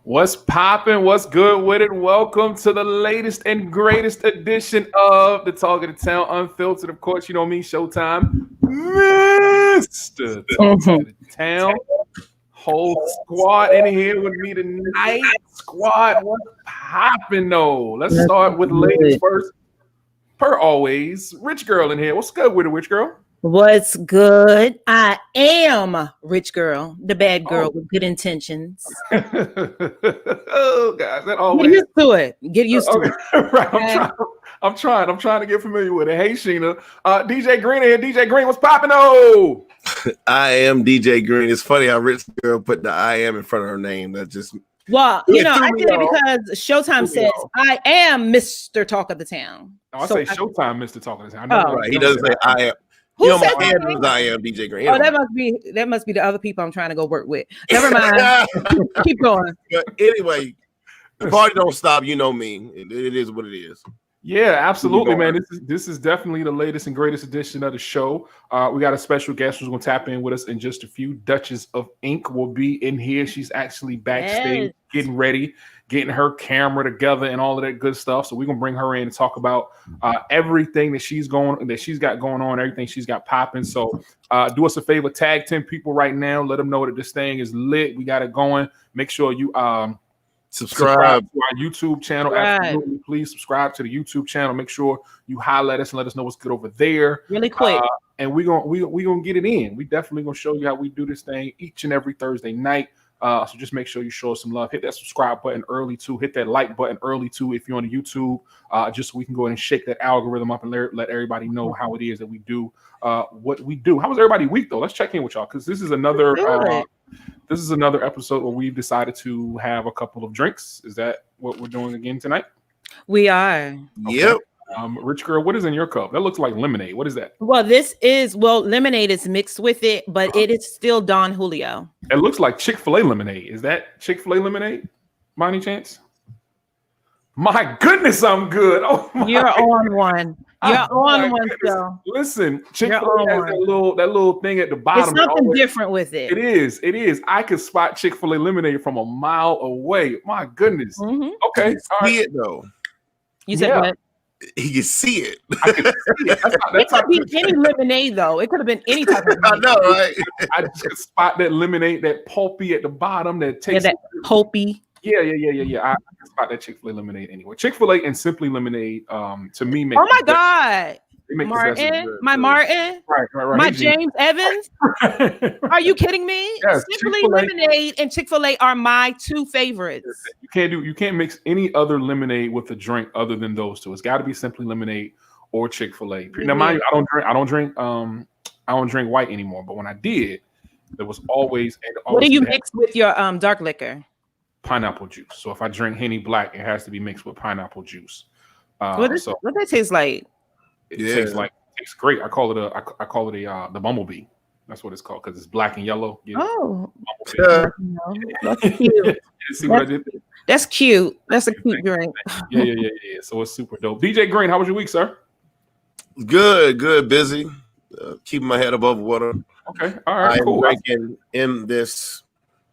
What's popping? What's good with it? Welcome to the latest and greatest edition of the Talk of the Town Unfiltered. Of course, you know me, Showtime, Mr. Talk of the Town. Whole squad in here with me tonight. Squad, what's popping though? Let's start with ladies first. Per always, Rich Girl in here. What's good with it, Rich Girl? What's good? I am Rich Girl, the bad girl with good intentions. Oh, guys, that always get used to it. Get used to it. Right, I'm trying to get familiar with it. Hey, Sheena, DJ Green in here. DJ Green, what's popping? Oh, I am DJ Green. It's funny how Rich Girl put the I am in front of her name. That just I did it because Showtime says I am Mr. Talk of the Town. Oh, I say Showtime, Mr. Talk of the Town. Right. He doesn't say I am. Who said that? I am DJ Green. Oh, that must be the other people I'm trying to go work with. Never mind. Keep going. But anyway, the party don't stop. You know me. It is what it is. Yeah, absolutely, man. This is definitely the latest and greatest edition of the show. We got a special guest who's going to tap in with us in just a few. Dutchess of Ink will be in here. She's actually backstage getting ready, getting her camera together and all of that good stuff. So we're going to bring her in and talk about everything that she's got going on, everything she's got popping. So do us a favor, tag 10 people right now. Let them know that this thing is lit. We got it going. Make sure you subscribe to our YouTube channel. Absolutely, please subscribe to the YouTube channel. Make sure you highlight us and let us know what's good over there. Really quick. And we're gonna get it in. We definitely gonna show you how we do this thing each and every Thursday night. So just make sure you show us some love. Hit that subscribe button early too. Hit that like button early too if you're on the YouTube. Just so we can go ahead and shake that algorithm up and let everybody know how it is that we do what we do. How was everybody week though? Let's check in with y'all because this is another episode where we've decided to have a couple of drinks. Is that what we're doing again tonight? We are. Okay. Yep. Rich Girl, what is in your cup? That looks like lemonade. What is that? Well, lemonade is mixed with it, but it is still Don Julio. It looks like Chick-fil-A lemonade. Is that Chick-fil-A lemonade? By any chance? My goodness, I'm good. Oh, you're on one. You're on one, so listen. Chick-fil-A has that little thing at the bottom. It's something different with it. It is. I could spot Chick-fil-A lemonade from a mile away. My goodness. Mm-hmm. Okay, See it though. You said what? He can see it. I can see it. It could be any lemonade though. It could have been any type of lemonade. I know, right? I just could spot that lemonade, that pulpy at the bottom that tastes that pulpy. Yeah. I can spot that Chick-fil-A lemonade anyway. Chick-fil-A and Simply Lemonade, to me, make. Oh my God. Martin, Martin, right. My James Evans. Are you kidding me? Yes, Simply Lemonade and Chick-fil-A are my two favorites. You can't mix any other lemonade with a drink other than those two. It's got to be Simply Lemonade or Chick-fil-A. Now, mind you, I don't drink white anymore. But when I did, there was always. What do you mix with your dark liquor? Pineapple juice. So if I drink Henny Black, it has to be mixed with pineapple juice. What that taste like? It tastes great. I call it the bumblebee. That's what it's called because it's black and yellow. Oh, that's cute. See what I did? That's cute. That's a cute drink. Yeah. So it's super dope. DJ Green, how was your week, sir? Good. Busy. Keeping my head above water. Okay. All right. Cool. Drinking in this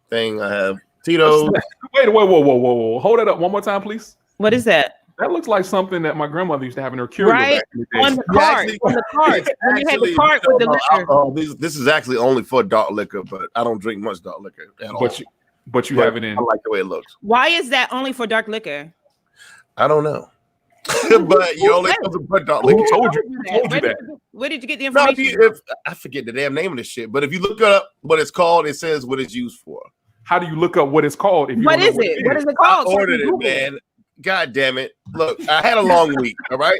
thing. I have Tito's. Wait. Whoa. Hold it up one more time, please. What is that? That looks like something that my grandmother used to have in her curio. Right? On the card. When you had the card with the liquor. Oh, this is actually only for dark liquor, but I don't drink much dark liquor at all. But you have it in. I like the way it looks. Why is that only for dark liquor? I don't know. But you only have to put dark liquor. Who told you that? Where did you get the information? I forget the damn name of this shit, but if you look up what it's called, it says what it's used for. How do you look up what it's called? What is it? What is it called? I ordered it, man. God damn it. Look, I had a long week, all right?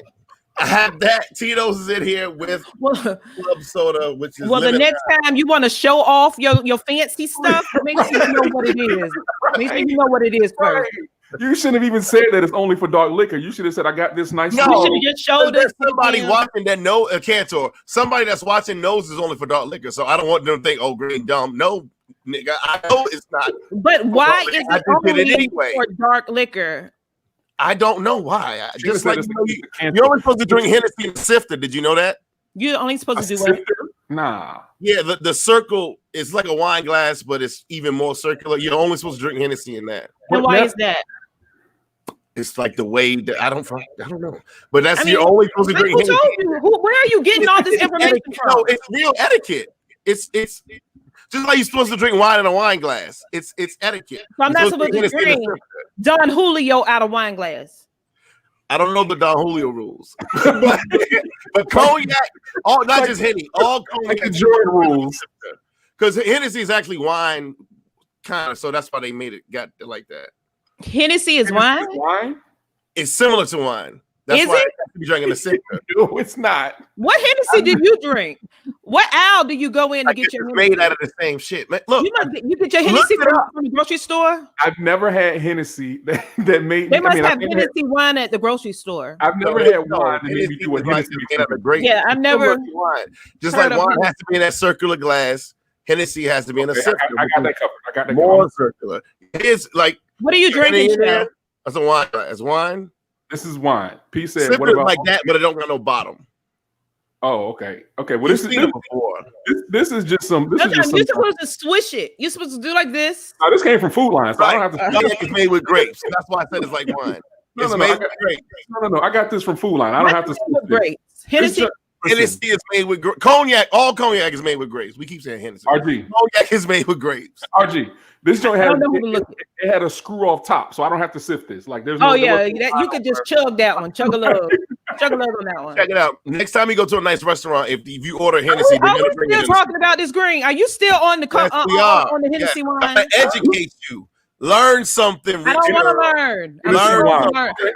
I have that. Tito's is in here with club soda, which is the next time you want to show off your fancy stuff, make sure you know what it is. Make sure you know what it is first. You shouldn't have even said that it's only for dark liquor. You should have said, I got this nice. No, you should have just showed us. Somebody watching that knows a cantor. Somebody that's watching knows it's only for dark liquor. So I don't want them to think, oh, green dumb. No, nigga, I know it's not. But why is it only for dark liquor? I don't know why. Just like you're only supposed to drink Hennessy and Sifter. Did you know that? You're only supposed to do what? Nah. Yeah, the circle It's like a wine glass, but it's even more circular. You're only supposed to drink Hennessy in that. And why is that? It's like the way that I don't know, but that's you're only supposed to drink Hennessy. Where are you getting all this information from? No, it's real etiquette. It's just like you're supposed to drink wine in a wine glass. It's etiquette. So I'm not supposed to drink Don Julio out of wine glass. I don't know the Don Julio rules, but cognac, not just Henny, all cognac. Like the Jordan rules, because Hennessy is actually wine, kind of. So that's why they got it like that. Hennessy is wine? It's similar to wine. That's is why it? you're drinking a sip. No, it's not. What Hennessy did you drink? What aisle do you go in to get your Hennessy? Made out of the same shit. Man, look, you get your Hennessy from the grocery store? I've never had Hennessy that made. They must have Hennessy wine at the grocery store. I've never had wine that made me do what Hennessy made out of grape. Yeah, I've never. Just like wine has to be in that circular glass, Hennessy has to be in a circular. I got that covered. I got that more circular. It's like. What are you drinking? That's a wine. That's wine. This is wine. P said, "What about like that?" But it don't got no bottom. Oh, okay. Okay. Well, this is just some. You're supposed to swish it. You're supposed to do like this. Oh, this came from Food Line, so I don't have to. Cognac is made with grapes. That's why I said it's like wine. It's made with grapes. No. I got this from Food Line. I don't have to. Grapes. Hennessy is made with cognac. All cognac is made with grapes. We keep saying Hennessy. RG. Cognac is made with grapes. RG. This joint had it had a screw off top, so I don't have to sift this. Like there's no. You could just chug that one. Chug a lug on that one. Check it out. Next time you go to a nice restaurant, if you order Hennessy, are we still talking about this green? Are you still on the on the Hennessy wine? Educate you. Learn something. I don't want to learn.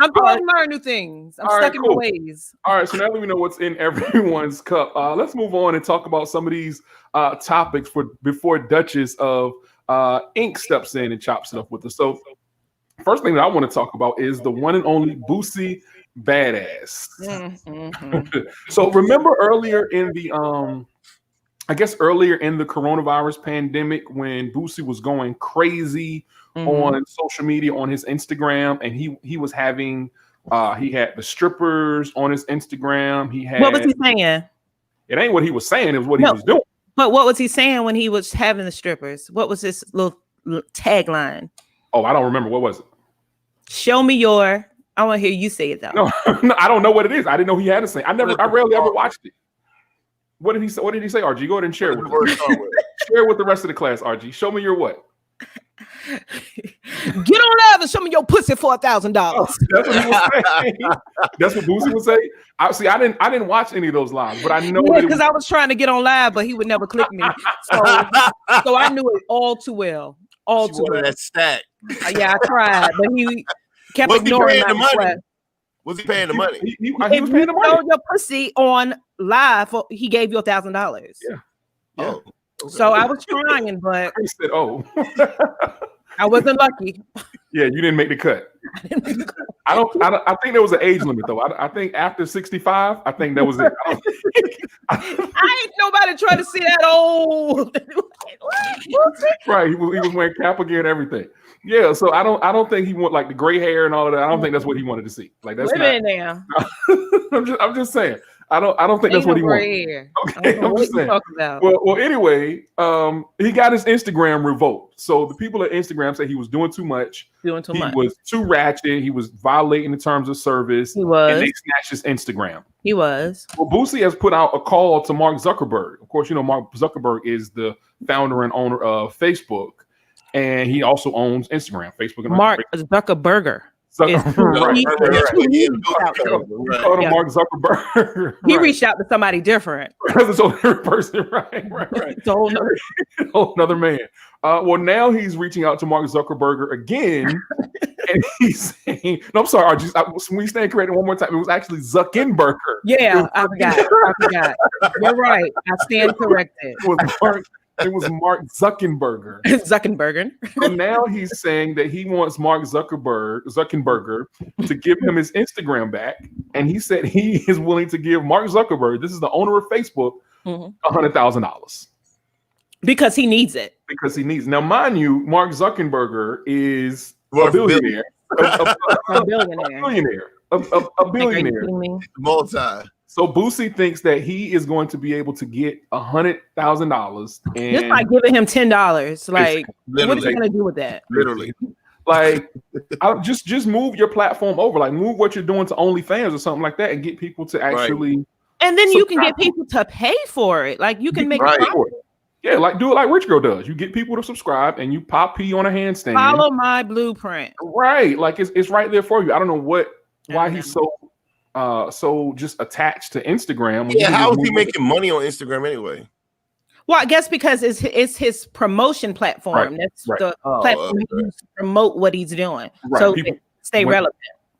I'm going to learn new things. I'm stuck in my ways. All right, so now that we know what's in everyone's cup, let's move on and talk about some of these topics before Dutchess of Ink steps in and chops it up with us. So, first thing that I want to talk about is the one and only Boosie Badass. Mm-hmm. So, remember earlier in the coronavirus pandemic when Boosie was going crazy on social media, on his Instagram, and he was having he had the strippers on his Instagram. What was he saying? It ain't what he was saying, it was what he was doing. But what was he saying when he was having the strippers? What was his little tagline? Oh, I don't remember. What was it? Show me your. I want to hear you say it though. No, I don't know what it is. I didn't know he had to say. I rarely ever watched it. What did he say? What did he say, RG? Go ahead and share it with us. Share with the rest of the class, RG. Show me your what? Get on live and show me your pussy for $1,000. That's what he was saying. That's what Boosie would say. I didn't watch any of those lives, but I know because I was trying to get on live, but he would never click me. So I knew it all too well. All too well. That stack. Yeah, I tried, but he kept ignoring my request. Was he paying the money? He was paying the money. If you your pussy on live, he gave you $1,000. Yeah. Oh. Okay. So I was trying, but I said, "Oh, I wasn't lucky." Yeah, you didn't make the cut. I think there was an age limit though. I think after 65, I think that was it. I ain't nobody trying to see that old. Right, he was wearing Kappa gear and everything. Yeah, so I don't think he want like the gray hair and all of that. I don't think that's what he wanted to see. Like that's not. Now. I'm just saying. I don't think that's what he wanted. Okay, I'm just saying. Well, anyway, he got his Instagram revoked. So the people at Instagram say he was doing too much. He was too ratchet. He was violating the terms of service. He was. And they snatched his Instagram. He was. Well, Boosie has put out a call to Mark Zuckerberg. Of course, you know Mark Zuckerberg is the founder and owner of Facebook, and he also owns Instagram, Facebook, and Mark Zuckerberg. Mark Zuckerberg. He reached out to somebody different. That's a different person, right. It's a whole another man. Well, now he's reaching out to Mark Zuckerberg again, and he's saying, "No, I'm sorry, when you stand corrected one more time, it was actually Zuckerberg." Yeah, I forgot. You're right. I stand corrected. It was Mark Zuckerberg. So now he's saying that he wants Mark Zuckerberg to give him his Instagram back. And he said he is willing to give Mark Zuckerberg, this is the owner of Facebook, $100,000. Because he needs it. Now, mind you, Mark Zuckerberg is a billionaire. A billionaire. Multi. So Boosie thinks that he is going to be able to get $100,000, and just like giving him $10. Like, what is he gonna do with that? Literally. Like, just move your platform over. Like, move what you're doing to OnlyFans or something like that, and get people to actually. Right. And then you can get people to pay for it. Like, you can make right. it. Yeah, like do it like Rich Girl does. You get people to subscribe, and you pop pee on a handstand. Follow my blueprint. Right, like it's right there for you. I don't know why he's so just attached to Instagram. Yeah, how is he making money on Instagram anyway? Well, I guess because it's his promotion platform. Right. That's the platform he uses to promote what he's doing. Right. So people stay relevant.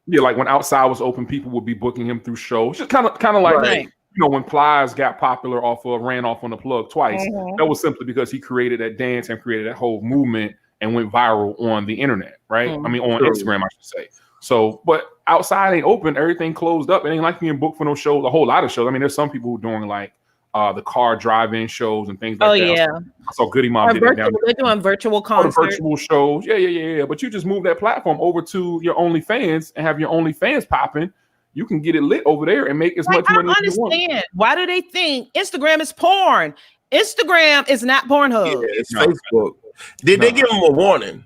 Yeah, like when Outside was open, people would be booking him through shows. Just kind of like when Plies got popular ran off on the plug twice. That was simply because he created that dance and created that whole movement and went viral on the internet, right? I mean, on Instagram, I should say. So, but Outside ain't open, everything closed up. It ain't like being booked for no shows, a whole lot of shows. I mean, there's some people who are doing like the car drive-in shows and things like that. Yeah. I saw Goody Mom did it down there. They're doing virtual concerts. Virtual shows. Yeah. But you just move that platform over to your OnlyFans and have your OnlyFans popping. You can get it lit over there and make as much money as you want. Why do they think Instagram is porn? Instagram is not Pornhub. Yeah, it's Facebook. Did they give him a warning?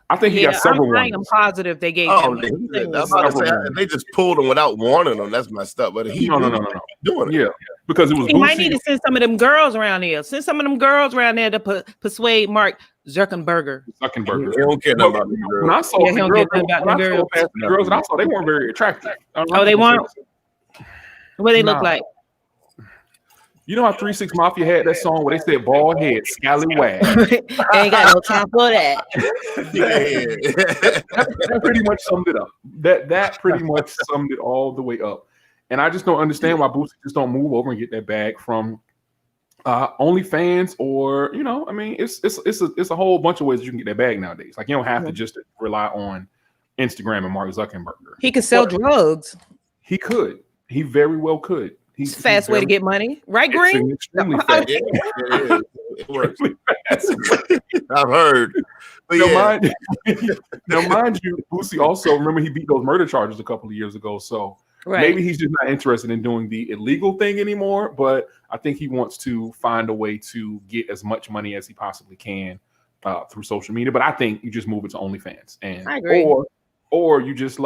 I think he got several warnings. I'm positive they gave him. They just pulled him without warning him. That's messed up. But he no. doing it. Yeah, because it was. He might need to send some of them girls around here. Send some of them girls around there to persuade Mark Zuckerberg. He don't care nothing about the girls. When I saw the girls, and I saw they weren't very attractive. They weren't. What they look like? You know how 3 6 Mafia had that song where they said bald head, scallywag. Ain't got no time for that. That pretty much summed it up. That pretty much summed it all the way up. And I just don't understand why Boosie just don't move over and get that bag from OnlyFans, or I mean, it's a whole bunch of ways that you can get that bag nowadays. Like, you don't have to just rely on Instagram and Mark Zuckerberg. He could sell drugs. He could. He very well could. It's a fast way to get money, right, Green? Extremely fast. It works. I've heard. But mind you, Boosie also, remember, he beat those murder charges a couple of years ago. So maybe he's just not interested in doing the illegal thing anymore. But I think he wants to find a way to get as much money as he possibly can through social media. But I think you just move it to OnlyFans, and I agree. Or you just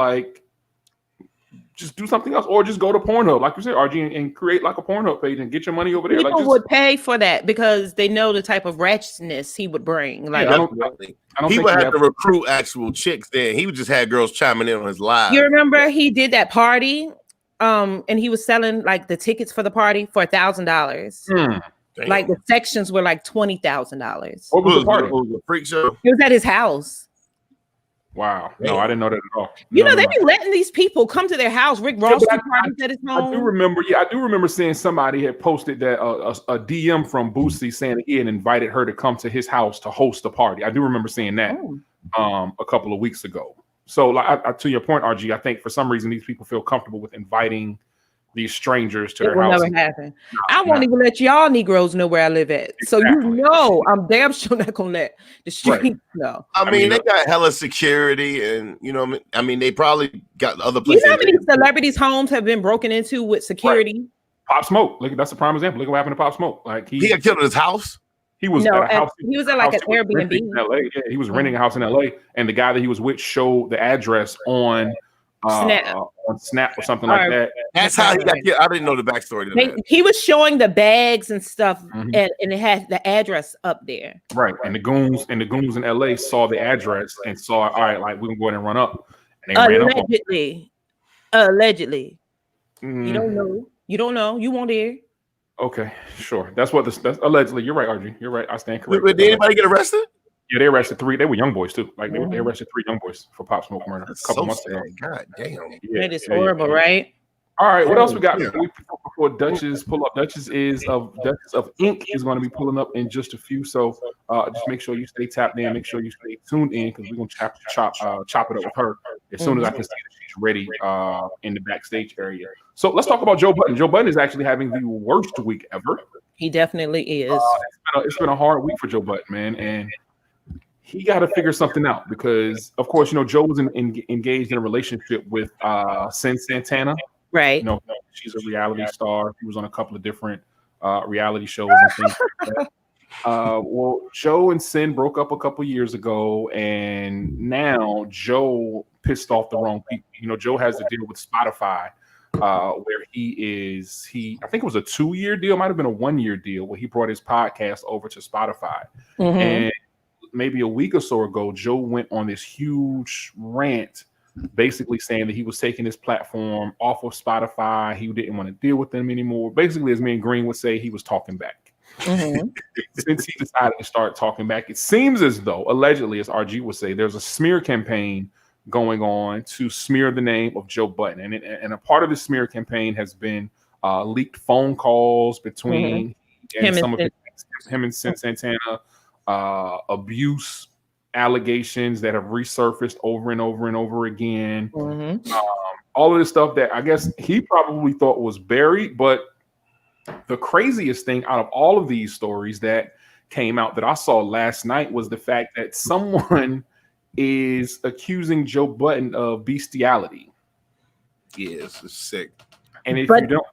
do something else, or just go to Pornhub, like you said, RG, and create like a Pornhub page and get your money over there. People would pay for that because they know the type of ratchetness he would bring. Like, I don't he would have to recruit actual chicks. Then he would just have girls chiming in on his live. You remember he did that party, and he was selling like the tickets for the party for $1,000. Like the sections were like $20,000. What was the party? It was a freak show. It was at his house. Wow. No, I didn't know that at all. They be letting these people come to their house. Rick Ross parties at his home. I do remember seeing somebody had posted that a DM from Boosie saying that he had invited her to come to his house to host a party. I do remember seeing that a couple of weeks ago. So like, to your point, RG, I think for some reason these people feel comfortable with inviting these strangers to their house. It will never happen. I won't even let y'all Negroes know where I live at. Exactly. So I'm damn sure not gonna let the streets know. I mean, they got hella security, and I mean, they probably got other places. You know how many celebrities' homes have been broken into with security? Right. Pop Smoke, look, that's a prime example. Look what happened to Pop Smoke. Like he got killed at his house. He was at a house. He was at like an Airbnb in LA. Yeah, he was renting a house in LA, and the guy that he was with showed the address on Snap or something like that. That's how he got killed. I didn't know the backstory to that. He was showing the bags and stuff, and it had the address up there. Right, and the goons in LA saw the address and saw, all right, like, we can go ahead and run up. And they allegedly. You don't know. You won't hear. Okay, sure. That's allegedly. You're right, RG. You're right. I stand corrected. Did anybody get arrested? Yeah, they arrested 3. They were young boys too. Like they arrested 3 young boys for Pop Smoke murder a couple months ago. God damn. That is horrible, right? All right, what else we got before Dutchess pull up? Dutchess of Ink is going to be pulling up in just a few. So just make sure you stay tapped in. Make sure you stay tuned in, because we're going to chop it up with her as soon as I can see that she's ready in the backstage area. So let's talk about Joe Budden. Joe Budden is actually having the worst week ever. He definitely is. It's been a hard week for Joe Budden, man, and he got to figure something out because, of course, Joe was engaged in a relationship with Sin Santana. Right. She's a reality star. She was on a couple of different reality shows and things like that. Well, Joe and Sin broke up a couple years ago, and now Joe pissed off the wrong people. You know, Joe has to deal with Spotify, where I think it was a 2-year deal, might have been a 1-year deal, where he brought his podcast over to Spotify. And maybe a week or so ago, Joe went on this huge rant, basically saying that he was taking his platform off of Spotify. He didn't want to deal with them anymore. Basically, as me and Green would say, he was talking back. Since he decided to start talking back, it seems as though, allegedly, as RG would say, there's a smear campaign going on to smear the name of Joe Budden. And a part of the smear campaign has been leaked phone calls between him and Sin Santana, abuse allegations that have resurfaced over and over and over again. All of this stuff that I guess he probably thought was buried, but the craziest thing out of all of these stories that came out that I saw last night was the fact that someone is accusing Joe Budden of bestiality. Yes, it's sick. And if you don't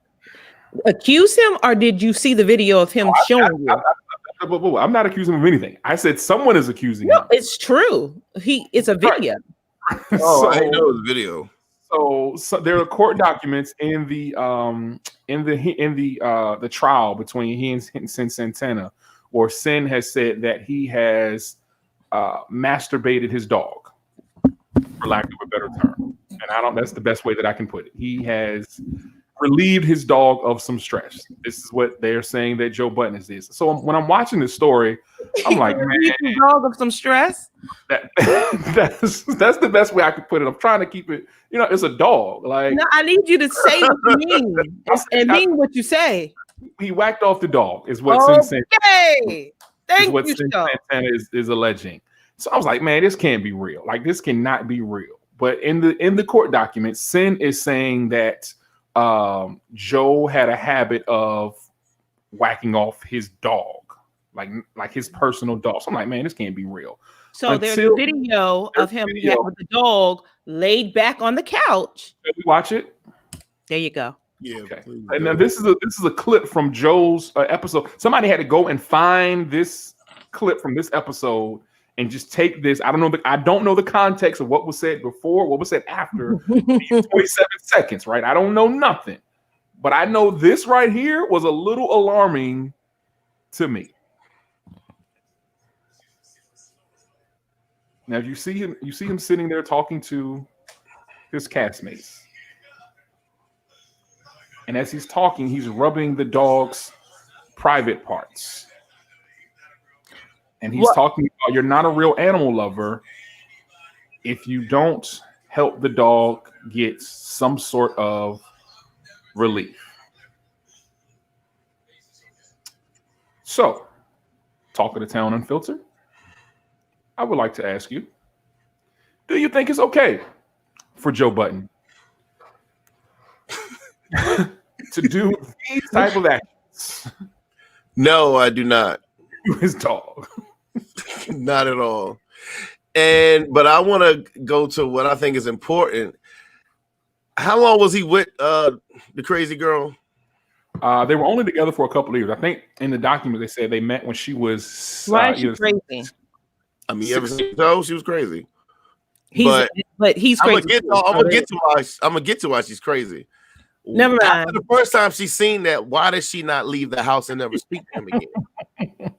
accuse him, or did you see the video of him showing you? I'm not accusing him of anything. I said someone is accusing him. It's true. It's a video. Oh, I know the video. So there are court documents in the trial between he and Sin Santana, where Sin has said that he has masturbated his dog, for lack of a better term. And that's the best way that I can put it. He has relieved his dog of some stress. This is what they're saying that Joe Budden is. So when I'm watching this story, I'm like, man, his dog of some stress. That's the best way I could put it. I'm trying to keep it. You know, it's a dog. Like, no, I need you to say what you mean and mean what you say. He whacked off the dog, is what Sin Santana is alleging. So I was like, man, this can't be real. Like, this cannot be real. But in the court documents, Sin is saying that Joe had a habit of whacking off his dog, like his personal dog. So I'm like, man, this can't be real. So there's a video of him with the dog laid back on the couch. Can we watch it? There you go. Yeah. Okay. And now this is a clip from Joe's episode. Somebody had to go and find this clip from this episode and just take this. I don't know the context of what was said before, what was said after 27 seconds, right? I don't know nothing. But I know this right here was a little alarming to me. Now you see him sitting there talking to his castmates. And as he's talking, he's rubbing the dog's private parts. And he's talking about, you're not a real animal lover if you don't help the dog get some sort of relief. So, talk of the town Unfiltered, I would like to ask you, do you think it's okay for Joe Budden to do these type of actions? No, I do not. His dog. Not at all. But I want to go to what I think is important. How long was he with the crazy girl? They were only together for a couple of years. I think in the document they said they met when she was. Why is she crazy? I mean, ever since she was crazy. But he's crazy. I'm gonna get to why she's crazy. Never mind. After the first time she's seen that, why does she not leave the house and never speak to him again?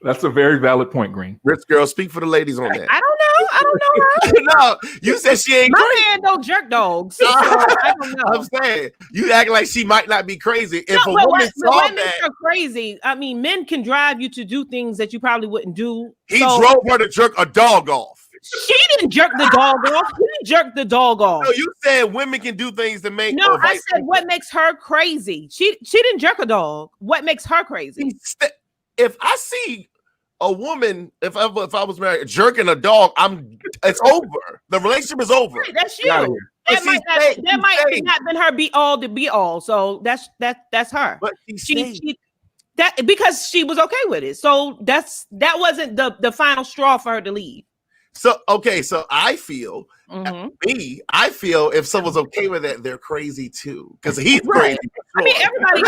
That's a very valid point, Green. Rich girl, speak for the ladies on that. I don't know. No, you said she ain't My crazy. man don't jerk dogs. So I don't know. I'm saying you act like she might not be crazy. If a woman woman saw that, are crazy. I mean, men can drive you to do things that you probably wouldn't do. He drove her to jerk a dog off. She didn't jerk the dog off. He jerked the dog off. No, you said women can do things to make. No, I said what makes her crazy. She didn't jerk a dog. What makes her crazy? If I see a woman, if I was married, jerking a dog, it's over. The relationship is over. Right, that's you. That might not been her be all to be all. So that's her. But she because she was okay with it. So that wasn't the final straw for her to leave. So I feel I feel if someone's okay with that, they're crazy too. Because he's crazy. I mean, everybody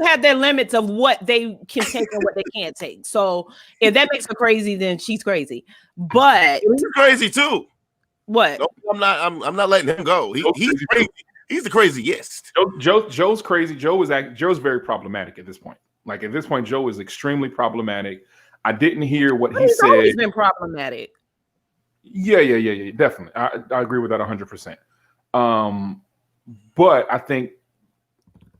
had their limits of what they can take and what they can't take. So if that makes her crazy, then she's crazy. But he's crazy too. What? No, I'm not letting him go. He's crazy. He's the craziest. Joe's crazy. Joe's very problematic at this point. Like at this point, Joe is extremely problematic. I didn't hear what he said. He's always been problematic. Yeah, definitely. I agree with that 100%. But I think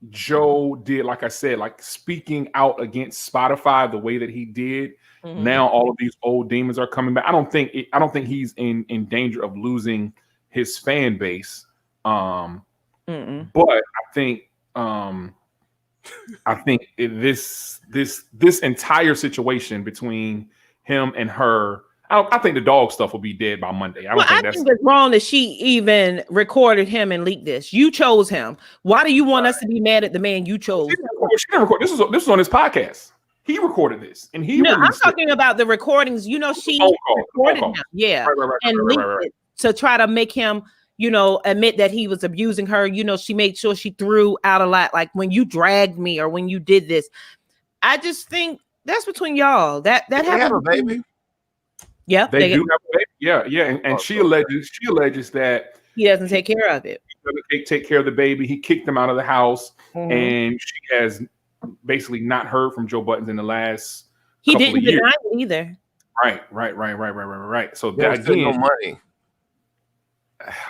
Joe did, like I said, like speaking out against Spotify the way that he did. Mm-hmm. Now all of these old demons are coming back. I don't think he's in danger of losing his fan base. But I think this entire situation between him and her, I think the dog stuff will be dead by Monday. I think it's wrong that she even recorded him and leaked this. You chose him. Why do you want us to be mad at the man you chose? She didn't record. This was on his podcast. He recorded this, and I'm talking about the recordings. You know, she recorded him, and linked it to try to make him, admit that he was abusing her. She made sure she threw out a lot, like when you dragged me or when you did this. I just think that's between y'all. That happened. Have a baby. Yeah, they do have a baby. Yeah, and she alleges that he doesn't take care of it. He doesn't take care of the baby. He kicked him out of the house, and she has basically not heard from Joe Budden in the last. He didn't deny it either. Right. So that again, no money.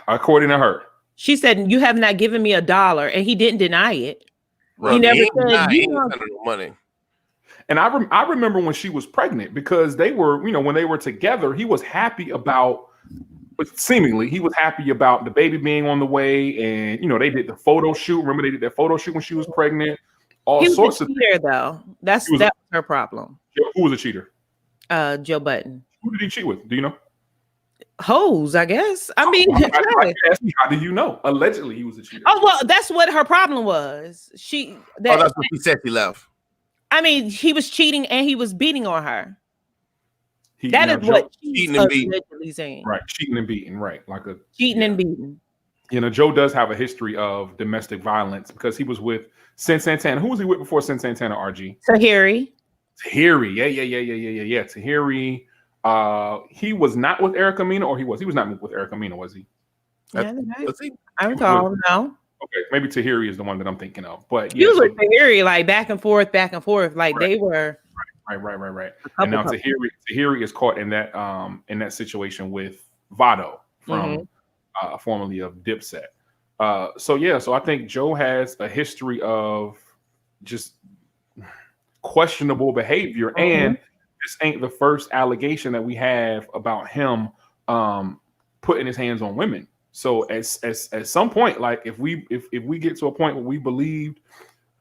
According to her, she said, "You have not given me $1," and he didn't deny it. He never said no money. And I remember when she was pregnant, because they were, when they were together, he was happy about. Seemingly, he was happy about the baby being on the way, and they did the photo shoot. Remember, they did that photo shoot when she was pregnant. All sorts of cheater, though. That was her problem. Who was a cheater? Joe Budden. Who did he cheat with? Do you know? Hoes, I guess. I mean, how do you know? Allegedly, he was a cheater. Oh well, that's what her problem was. That's what she said. She left. I mean, he was cheating and he was beating on her. That is what cheating and beating. Saying. Right, cheating and beating. Right, like a cheating and beating. Joe does have a history of domestic violence because he was with Sin Santana. Who was he with before Sin Santana? RG. Tahiri. Yeah. Tahiri. He was not with Erica Mena, or he was not with Erica Mena, was he? Yeah, I recall. No. Okay, maybe Tahiri is the one that I'm thinking of. But you with Tahiri, like back and forth, like they were. Right. And now Tahiri is caught in that situation with Vado from formerly of Dipset. So I think Joe has a history of just questionable behavior, and this ain't the first allegation that we have about him putting his hands on women. So at some point, like if we get to a point where we believed,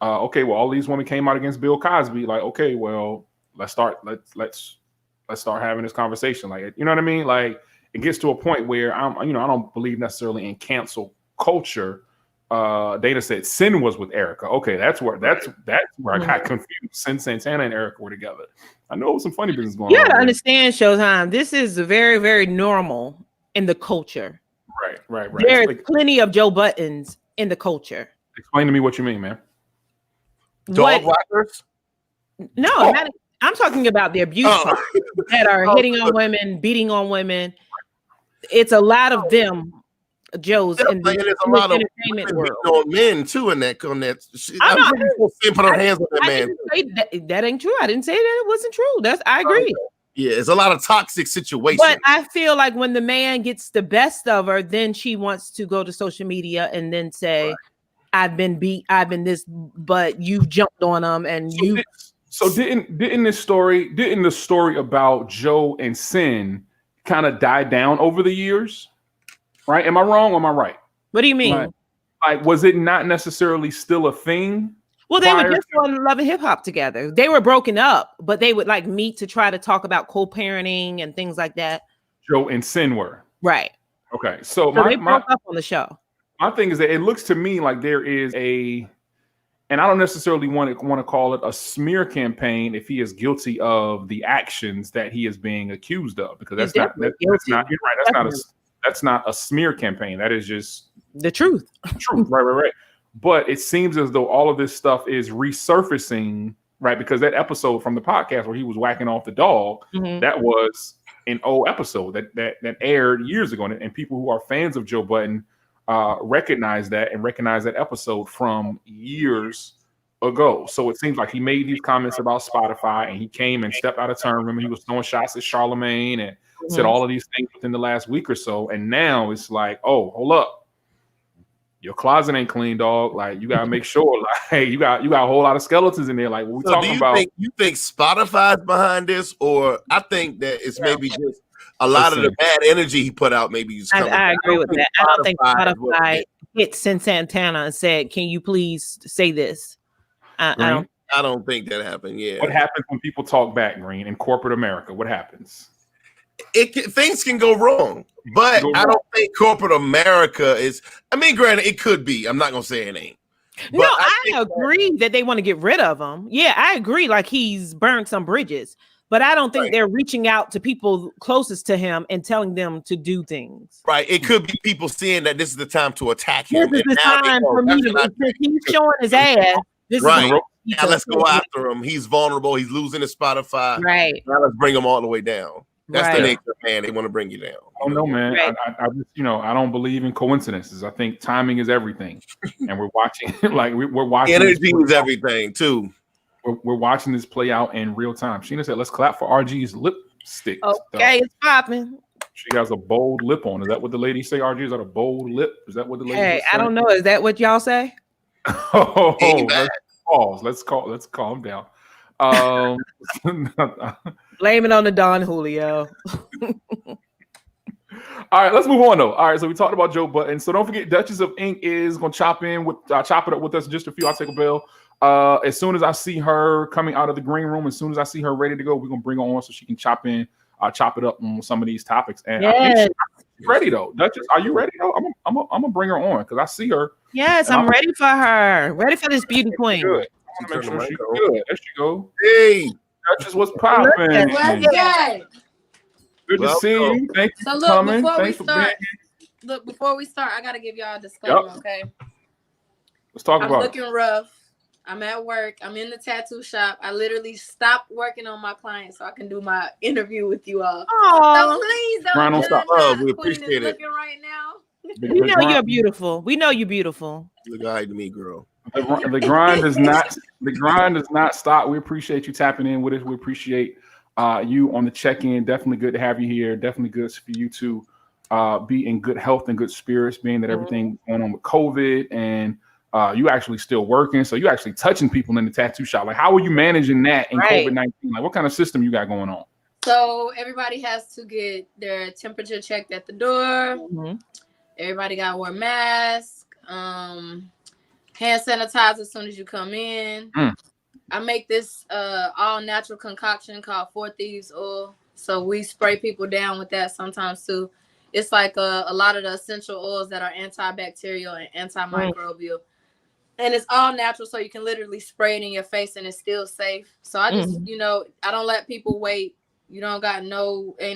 okay, well, all these women came out against Bill Cosby, like, okay, well, let's start having this conversation. Like, you know what I mean? Like, it gets to a point where I don't believe necessarily in cancel culture. Dana said Sin was with Erica. Okay, that's where I got confused. Sin Santana and Erica were together. I know some funny business going on. You gotta understand, Showtime. This is very, very normal in the culture. Right. There's plenty of Joe Buttons in the culture. Explain to me what you mean, man. Dog whackers? No, I'm talking about the abuse that are hitting on women, beating on women. It's a lot of them. Joe's in the entertainment world. On men too in that. Put her hands on that man. That ain't true. I didn't say that it wasn't true. I agree. Yeah, it's a lot of toxic situations. But I feel like when the man gets the best of her, then she wants to go to social media and then say, "I've been beat. I've been this," but you jumped on them and you. So didn't the story about Joe and Sin kind of die down over the years? Right? Am I wrong or am I right? What do you mean? Like was it not necessarily still a thing? Well, they were just on Love and Hip Hop together. They were broken up, but they would like meet to try to talk about co-parenting and things like that. Joe and Sin were. Right. Okay. So they broke up on the show. My thing is that it looks to me like there is and I don't necessarily want to call it a smear campaign if he is guilty of the actions that he is being accused of, because that's not you're right. That's not a smear campaign. That is just the truth. Right. But it seems as though all of this stuff is resurfacing, right? Because that episode from the podcast where he was whacking off the dog, that was an old episode that aired years ago, and people who are fans of Joe Budden recognize that episode from years ago. So it seems like he made these comments about Spotify, and he came and stepped out of turn. Remember, he was throwing shots at Charlemagne and said all of these things within the last week or so. And now it's like, oh, hold up, your closet ain't clean, dog. Like, you gotta make sure, like, hey, you got a whole lot of skeletons in there. Like, what we talking about? You think Spotify's behind this, or I think that it's maybe just a lot of the bad energy he put out? Maybe I agree with that. I don't think Spotify hit Santana and said, "Can you please say this?" I don't think that happened. Yeah. What happens when people talk back, Green, in corporate America? What happens? Things can go wrong, but I don't think corporate America is. I mean, granted, it could be. I'm not gonna say it ain't. No, I agree that they want to get rid of him. Yeah, I agree. Like, he's burned some bridges, but I don't think they're reaching out to people closest to him and telling them to do things. Right. It could be people seeing that this is the time to attack him. This is the time for me to. He's showing his ass. Now let's go after him. He's vulnerable. He's losing his Spotify. Right. Now let's bring him all the way down. That's the nature of man. They want to bring you down. Oh no, man. Right. I just, I don't believe in coincidences. I think timing is everything, and we're watching. Like, we're watching. Energy is everything too. We're watching this play out in real time. Sheena said, "Let's clap for RG's lipstick." Okay, it's popping. She has a bold lip on. Is that what the ladies say? RG is that a bold lip? Is that what the ladies? Hey, I don't know. Is that what y'all say? Let's calm down. Blame it on the Don Julio. All right, let's move on though. All right, so we talked about Joe Budden. So don't forget, Dutchess of Ink is gonna chop it up with us in just a few. I'll take a bell. As soon as I see her coming out of the green room, as soon as I see her ready to go, we're gonna bring her on so she can chop it up on some of these topics. And I think she's ready though. Dutchess, are you ready though? I'm gonna bring her on because I see her. Yes, I'm ready for her. Ready for this beauty queen. Good. I want to make sure she's good. There she go. Hey, Dutchess, what's popping? Good to see you. Thank you for coming. Thanks for being here. Before we start, I gotta give y'all a disclaimer, okay? Let's talk about it. I'm looking rough. I'm at work. I'm in the tattoo shop. I literally stopped working on my client so I can do my interview with you all. So please don't stop. We appreciate it. Looking right now. We know you're beautiful. We know you're beautiful. Look all right to me, girl. The grind does not. The grind does not stop. We appreciate you tapping in with us. We appreciate you on the check-in. Definitely good to have you here. Definitely good for you to be in good health and good spirits, being that everything going on with COVID and you actually still working. So you actually touching people in the tattoo shop. Like, how are you managing that in COVID-19? Like, what kind of system you got going on? So everybody has to get their temperature checked at the door. Everybody got to wear masks. Hand sanitizer as soon as you come in. I make this all natural concoction called 4 Thieves oil. So we spray people down with that sometimes too. It's like a lot of the essential oils that are antibacterial and antimicrobial. And it's all natural, so you can literally spray it in your face and it's still safe. So I just, I don't let people wait. You don't got ain't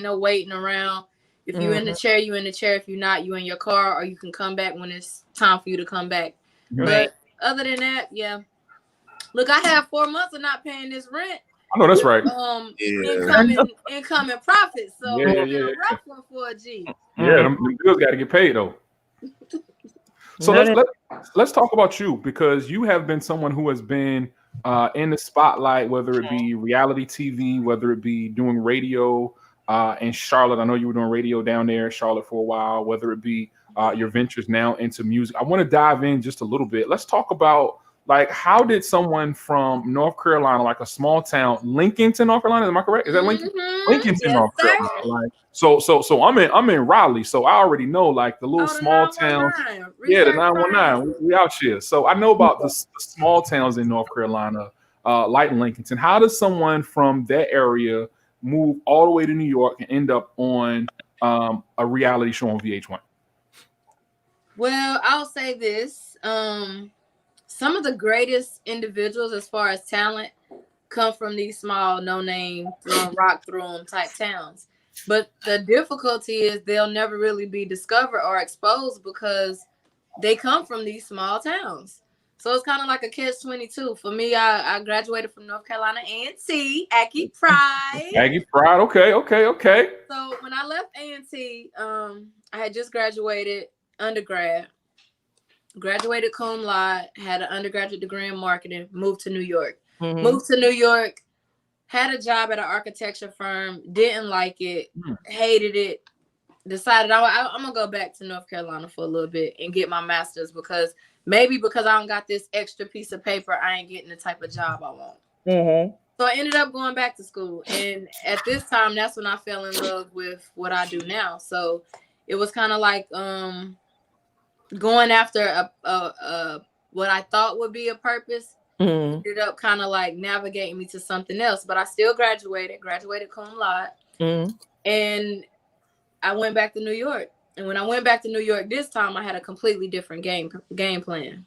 no waiting around. If you're in the chair, you in the chair. If you're not, you in your car, or you can come back when it's time for you to come back. But other than that, yeah. Look, I have 4 months of not paying this rent. I know that's right. Incoming profits. So it's a rough one for a G. Yeah, them bills got to get paid though. So let's talk about you, because you have been someone who has been in the spotlight, whether it be reality TV, whether it be doing radio in Charlotte. I know you were doing radio down there in Charlotte for a while, whether it be your ventures now into music. I want to dive in just a little bit. Let's talk about, like, how did someone from North Carolina, like a small town, Lincolnton, North Carolina, am I correct? Is that Lincoln? Lincolnton, North Carolina. Like, so I'm in Raleigh, so I already know, like, the little small towns. Yeah, the 919. We out here. So I know about the small towns in North Carolina, like Lincolnton. How does someone from that area move all the way to New York and end up on a reality show on VH1? Well, I'll say this. some of the greatest individuals as far as talent come from these small, no-name, throwing rock through them type towns. But the difficulty is they'll never really be discovered or exposed because they come from these small towns. So it's kind of like a catch-22. For me, I graduated from North Carolina A&T, Aggie Pride. Aggie Pride, okay. So when I left A&T, I had just graduated undergrad, graduated cum laude, had an undergraduate degree in marketing, moved to New York. Moved to New York, had a job at an architecture firm, didn't like it, hated it, decided I'm going to go back to North Carolina for a little bit and get my master's because I don't got this extra piece of paper, I ain't getting the type of job I want. So I ended up going back to school. And at this time, that's when I fell in love with what I do now. So it was kind of like going after what I thought would be a purpose. Ended up kind of like navigating me to something else, but I still graduated cum laude, and I went back to New York. And when I went back to New York this time, I had a completely different game plan.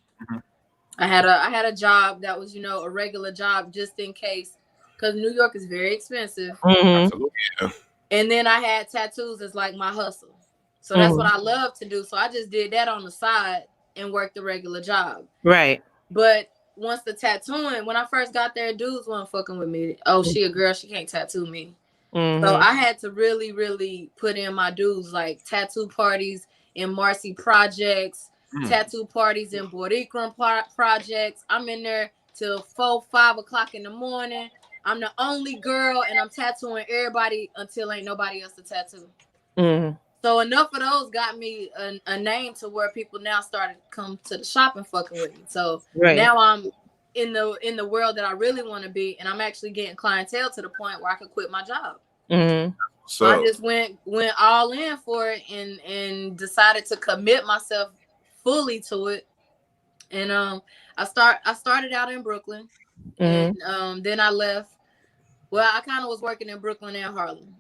I had a job that was, a regular job just in case, because New York is very expensive. Absolutely. Yeah. And then I had tattoos as like my hustle, so that's what I love to do. So I just did that on the side and worked the regular job. Right. But once the tattooing, when I first got there, dudes weren't fucking with me. Oh, she a girl, she can't tattoo me. So I had to really, really put in my dues, like tattoo parties in Marcy projects, tattoo parties in Boricua projects. I'm in there till 4-5 o'clock in the morning. I'm the only girl, and I'm tattooing everybody until ain't nobody else to tattoo. So enough of those got me a name to where people now started to come to the shop and fucking with me. So now I'm in the world that I really want to be, and I'm actually getting clientele to the point where I could quit my job. So I just went all in for it and decided to commit myself fully to it. And I started out in Brooklyn, and then I left. Well, I kind of was working in Brooklyn and Harlem.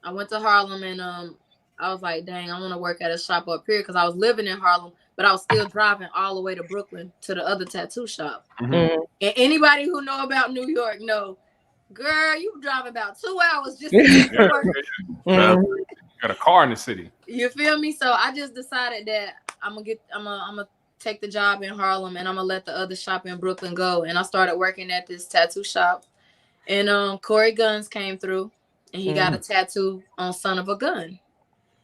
I went to Harlem and I was like, dang, I want to work at a shop up here because I was living in Harlem, but I was still driving all the way to Brooklyn to the other tattoo shop. And anybody who know about New York know, girl, you driving about 2 hours just to work. Got a car in the city. You feel me? So I just decided that I'm gonna take the job in Harlem and I'm gonna let the other shop in Brooklyn go. And I started working at this tattoo shop. And Corey Guns came through and he got a tattoo on Son of a Gun,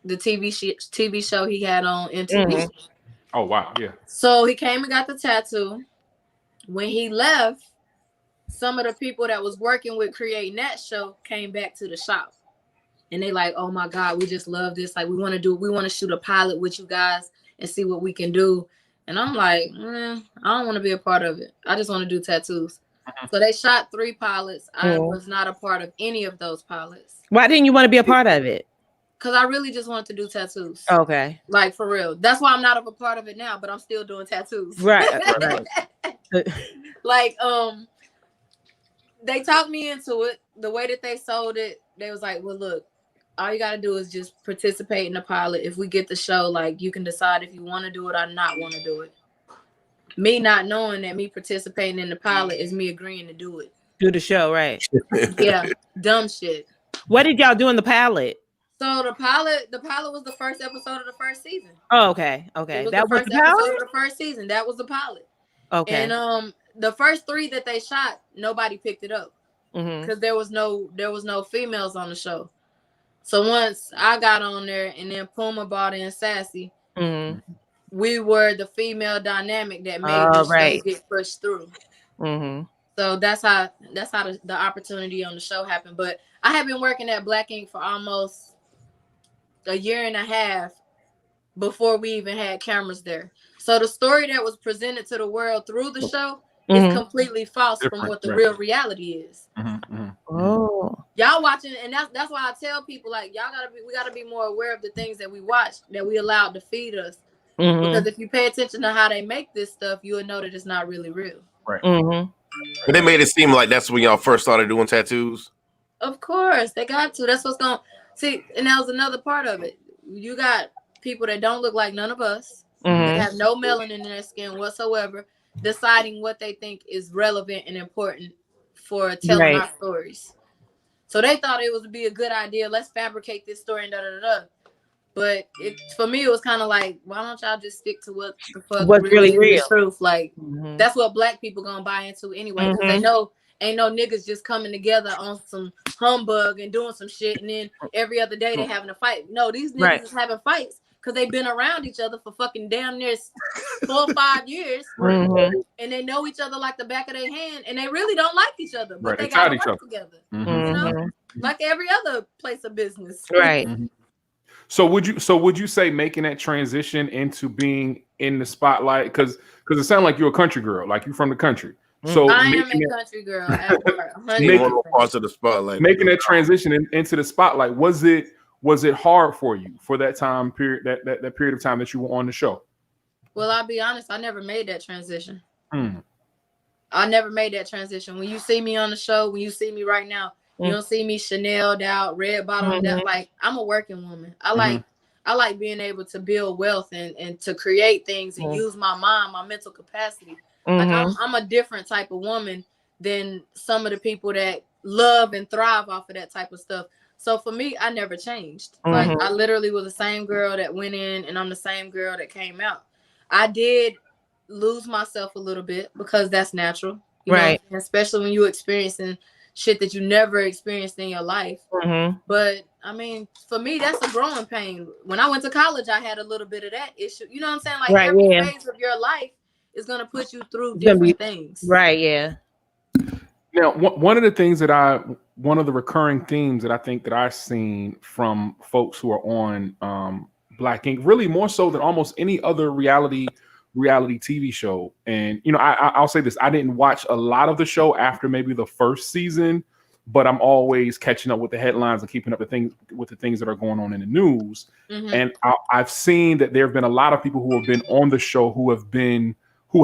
the TV show he had on MTV. Oh wow, yeah. So he came and got the tattoo. When he left, some of the people that was working with creating that show came back to the shop. And they like, oh my God, we just love this. Like we want to shoot a pilot with you guys and see what we can do. And I'm like, I don't want to be a part of it. I just want to do tattoos. So they shot 3 pilots. I was not a part of any of those pilots. Why didn't you want to be a part of it? Because I really just wanted to do tattoos. Okay. Like for real. That's why I'm not a part of it now, but I'm still doing tattoos. Right. Like, they talked me into it. The way that they sold it, they was like, well, look, all you got to do is just participate in the pilot. If we get the show, like you can decide if you want to do it or not want to do it. Me not knowing that me participating in the pilot is me agreeing to do it. Do the show, right? Yeah, dumb shit. What did y'all do in the pilot? So the pilot was the first episode of the first season. Oh, okay. That was the pilot of the first season. That was the pilot. Okay. And the first 3 that they shot, nobody picked it up because there was no females on the show. So once I got on there, and then Puma bought in Sassy. We were the female dynamic that made the show get pushed through. So that's how the opportunity on the show happened. But I have been working at Black Ink for almost a year and a half before we even had cameras there. So the story that was presented to the world through the show is completely false from what the real reality is. Oh, y'all watching, and that's why I tell people, like, we gotta be more aware of the things that we watch, that we allowed to feed us. Because if you pay attention to how they make this stuff, you will know that it's not really real. Right. But they made it seem like that's when y'all first started doing tattoos. Of course, they got to. That's what's going to see. And that was another part of it. You got people that don't look like none of us. They have no melanin in their skin whatsoever. deciding what they think is relevant and important for telling our stories. So they thought it would be a good idea. Let's fabricate this story and da-da-da-da. But for me, it was kind of like, why don't y'all just stick to what the fuck what's really real? The truth. Like, that's what black people gonna buy into anyway. Because they know ain't no niggas just coming together on some humbug and doing some shit. And then every other day they having a fight. No, these niggas is having fights because they've been around each other for fucking damn near 4 or 5 years. And they know each other like the back of their hand. And they really don't like each other. But they gotta work together. You know? Like every other place of business. Right. So would you say making that transition into being in the spotlight, because it sounds like you're a country girl, like you're from the country. So I am a country girl. Making parts of the spotlight. Making that transition into the spotlight, was it hard for you for that time period, that period of time that you were on the show? Well, I'll be honest, I never made that transition. I never made that transition. When you see me on the show, when you see me right now, you don't see me Chanel'd out, red bottomed out. Like, I'm a working woman. I like being able to build wealth and to create things and use my mind, my mental capacity. Like I'm a different type of woman than some of the people that love and thrive off of that type of stuff. So for me, I never changed. Like, I literally was the same girl that went in, and I'm the same girl that came out. I did lose myself a little bit because that's natural, you know, especially when you're experiencing shit that you never experienced in your life. But I mean, for me, that's a growing pain. When I went to college, I had a little bit of that issue. You know what I'm saying? Like, every phase of your life is going to put you through different things. Right. Yeah. Now, one of the recurring themes that I think that I've seen from folks who are on Black Ink, really more so than almost any other reality TV show. And, you know, I'll say this, I didn't watch a lot of the show after maybe the first season, but I'm always catching up with the headlines and keeping up with the things that are going on in the news. And I've seen that there have been a lot of people who have been on the show who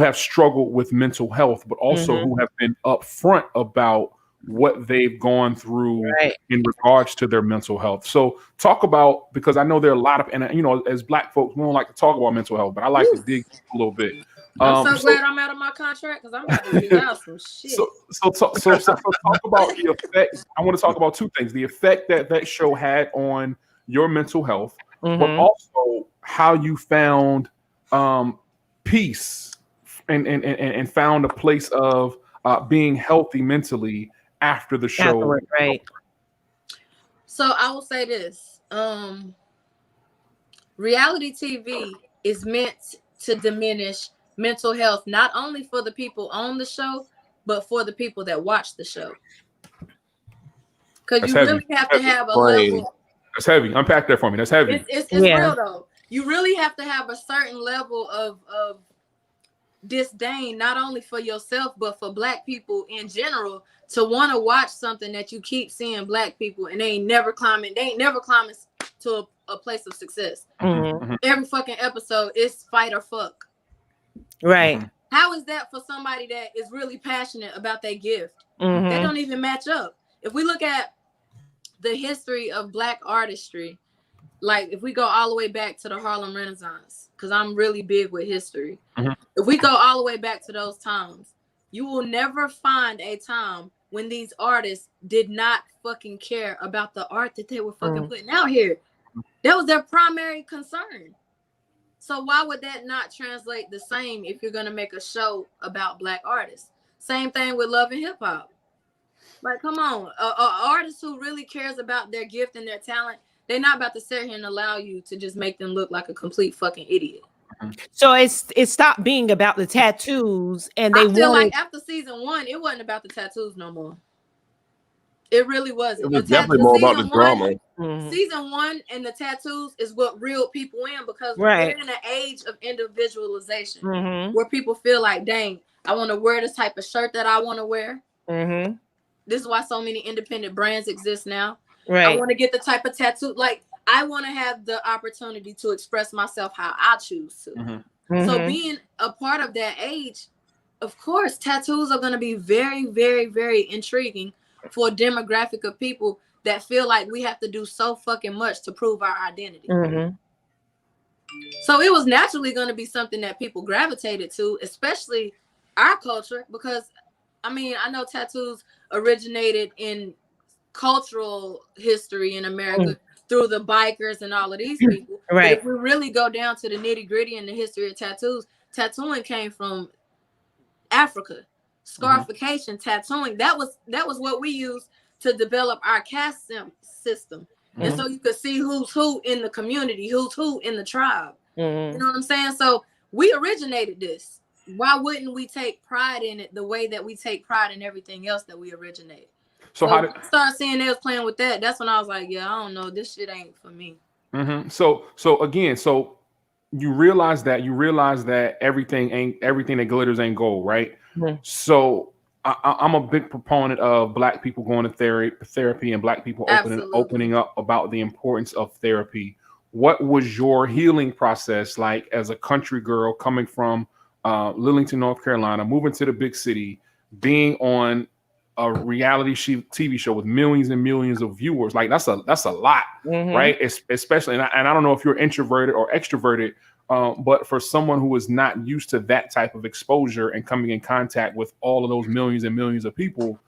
have struggled with mental health, but also who have been upfront about what they've gone through in regards to their mental health. So talk about, because I know there are a lot of, and you know, as Black folks, we don't like to talk about mental health, but I like to dig a little bit. I'm so glad I'm out of my contract, because I'm about to dig out some shit. So talk about the effect. I want to talk about two things: the effect that show had on your mental health, but also how you found peace and found a place of being healthy mentally after the show. So I will say this. Reality TV is meant to diminish mental health, not only for the people on the show, but for the people that watch the show. Because you really have to have a level. That's heavy. Unpack that for me. That's heavy. It's real though. You really have to have a certain level of disdain, not only for yourself, but for Black people in general, to want to watch something that you keep seeing Black people and they ain't never climbing to a place of success. Every fucking episode is fight or fuck. How is that for somebody that is really passionate about their gift? They don't even match up. If we look at the history of Black artistry, like if we go all the way back to the Harlem Renaissance, because I'm really big with history. If we go all the way back to those times, you will never find a time when these artists did not fucking care about the art that they were fucking putting out here. That was their primary concern. So why would that not translate the same if you're going to make a show about Black artists? Same thing with Love and Hip Hop. Like, come on, a artist who really cares about their gift and their talent, they're not about to sit here and allow you to just make them look like a complete fucking idiot. So it stopped being about the tattoos, and they feel like after season 1, it wasn't about the tattoos no more. It really wasn't. It was definitely more about the drama. Season 1 and the tattoos is what reeled people in, because we're in an age of individualization where people feel like, dang, I want to wear this type of shirt that I want to wear. This is why so many independent brands exist now. I want to get the type of tattoo. Like, I want to have the opportunity to express myself how I choose to. So being a part of that age, of course, tattoos are going to be very, very, very intriguing for a demographic of people that feel like we have to do so fucking much to prove our identity. So it was naturally going to be something that people gravitated to, especially our culture, because I mean, I know tattoos originated in cultural history in America through the bikers and all of these people. Right. But if we really go down to the nitty-gritty in the history of tattoos, tattooing came from Africa. Scarification, tattooing, that was what we used to develop our caste system. And so you could see who's who in the community, who's who in the tribe. You know what I'm saying? So we originated this. Why wouldn't we take pride in it the way that we take pride in everything else that we originate? So how did start seeing they was playing with that? That's when I was like, yeah, I don't know, this shit ain't for me. So you realize that everything that glitters ain't gold, right? So I'm a big proponent of Black people going to therapy and Black people opening up about the importance of therapy. What was your healing process like as a country girl coming from Lillington, North Carolina, moving to the big city, being on a reality TV show with millions and millions of viewers? Like that's a lot, right? Especially, and I don't know if you're introverted or extroverted, but for someone who is not used to that type of exposure and coming in contact with all of those millions and millions of people,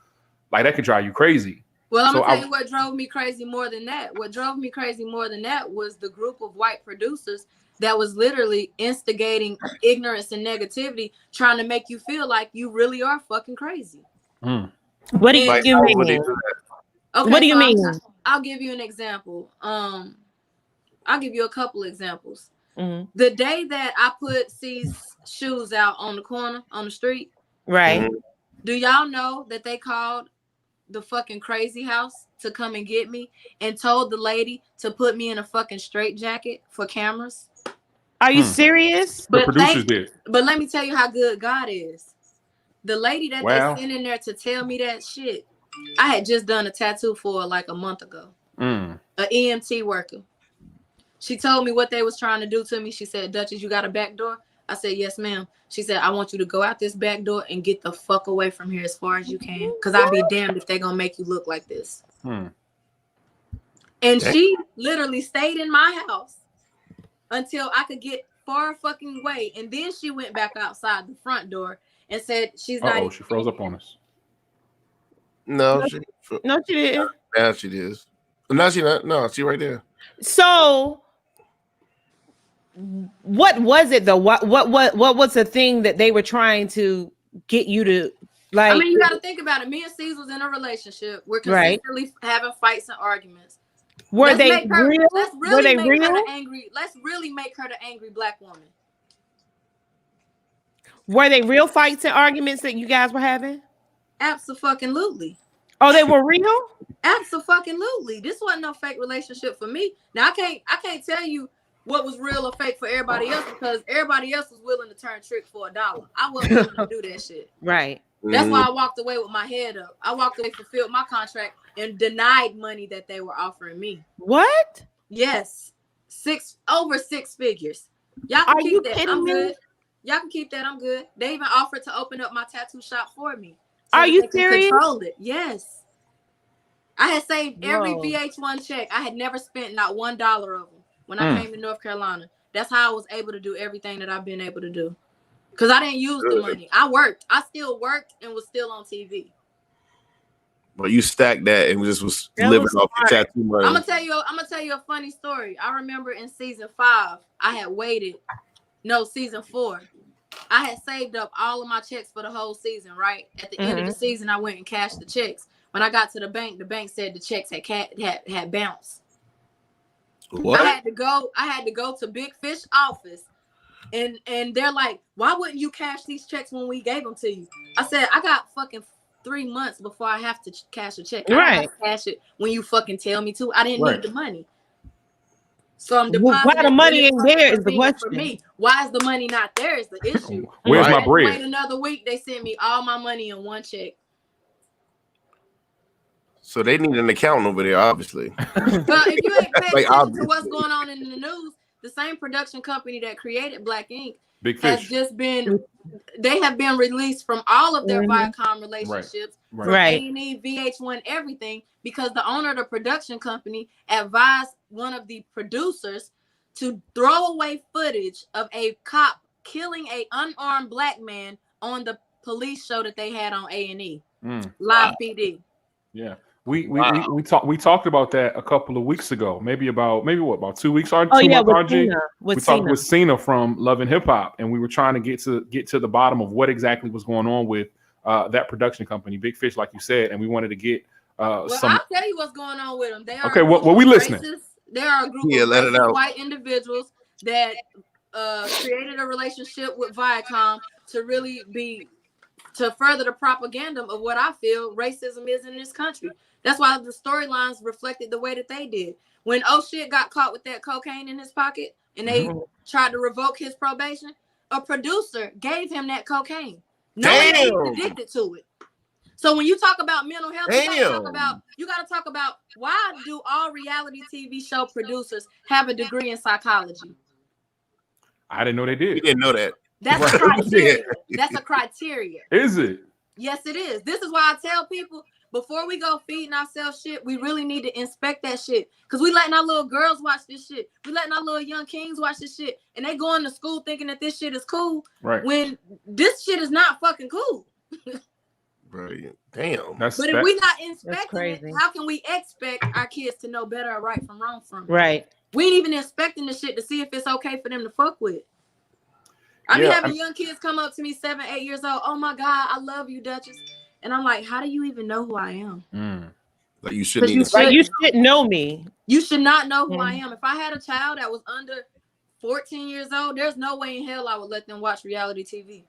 like that could drive you crazy. Well, I'm gonna tell you what drove me crazy more than that. What drove me crazy more than that was the group of white producers that was literally instigating ignorance and negativity, trying to make you feel like you really are fucking crazy. What do you mean? Okay, what do you mean? I'll give you an example. I'll give you a couple examples. The day that I put C's shoes out on the corner on the street, right? Do y'all know that they called the fucking crazy house to come and get me and told the lady to put me in a fucking straitjacket for cameras? Are you serious? The producers did. But let me tell you how good God is. The lady that they sent in there to tell me that shit, I had just done a tattoo for like a month ago. An EMT worker. She told me what they was trying to do to me. She said, Dutchess, you got a back door? I said, yes, ma'am. She said, I want you to go out this back door and get the fuck away from here as far as you can. Because I'd be damned if they're going to make you look like this. And she literally stayed in my house until I could get far fucking away. And then she went back outside the front door and said she's not. Oh, she froze up on us. No, she didn't. Now she is. No, she not. No, she right there. So what was it though? What was the thing that they were trying to get you to like? I mean, you got to think about it. Me and C's was in a relationship. We're consistently having fights and arguments. Were they real? Were they real? Let's really make her the angry Black woman. Were they real fights and arguments that you guys were having? Absolutely. Oh, they were real? Absolutely. This wasn't no fake relationship for me. Now I can't tell you what was real or fake for everybody else because everybody else was willing to turn trick for $1. I wasn't willing to do that shit. Right. That's why I walked away with my head up. I walked away, fulfilled my contract, and denied money that they were offering me. What? Yes. Over 6 figures. Y'all can keep that. I'm good. Y'all can keep that. I'm good. They even offered to open up my tattoo shop for me. So are you serious? Control it. Yes. I had saved every VH1 check. I had never spent not $1 of them when I came to North Carolina. That's how I was able to do everything that I've been able to do. Because I didn't use the money. I worked. I still worked and was still on TV. But you stacked that and just was living off your tattoo money. I'm gonna tell you a funny story. I remember in season 5, I had waited. No, season 4. I had saved up all of my checks for the whole season, right? At the end of the season, I went and cashed the checks. When I got to the bank said the checks had bounced. What? I had to go to Big Fish office. And they're like, why wouldn't you cash these checks when we gave them to you? I said, I got fucking 3 months before I have to cash a check. I have to cash it when you fucking tell me to. I didn't need the money. So I'm depositing. Why the money ain't there is the question. For me. Why is the money not there is the issue. Where's my bread? Wait another week. They sent me all my money in one check. So they need an accountant over there, obviously. But if you ain't paying attention to what's going on in the news, the same production company that created Black Ink has just been, they have been released from all of their Viacom relationships, right? A&E, VH1, everything, because the owner of the production company advised one of the producers to throw away footage of a cop killing an unarmed Black man on the police show that they had on A&E. Live PD. Yeah. We talked about that a couple of weeks ago. Maybe about 2 weeks. We talked with Cena from Love and Hip Hop, and we were trying to get to the bottom of what exactly was going on with that production company, Big Fish, like you said, and we wanted to get I'll tell you what's going on with them. They are okay. What we listening? There are a group of racist white individuals that created a relationship with Viacom to further the propaganda of what I feel racism is in this country. That's why the storylines reflected the way that they did. When shit got caught with that cocaine in his pocket and they tried to revoke his probation, a producer gave him that cocaine, knowing that he was addicted to it. So when you talk about mental health, you got to talk about why do all reality TV show producers have a degree in psychology? I didn't know they did. We didn't know that. That's a criteria. That's a criteria. Is it? Yes, it is. This is why I tell people, before we go feeding ourselves shit, we really need to inspect that shit. Because we letting our little girls watch this shit. We letting our little young kings watch this shit. And they going to school thinking that this shit is cool. Right. When this shit is not fucking cool. Right. Damn. But if we're not inspecting it, how can we expect our kids to know better or right from wrong from? Right. We ain't even inspecting the shit to see if it's okay for them to fuck with. I be having young kids come up to me 7, 8 years old. Oh my God, I love you, Dutchess. And I'm like, how do you even know who I am? Like you shouldn't. You shouldn't know me. You should not know who I am. If I had a child that was under 14 years old, there's no way in hell I would let them watch reality TV.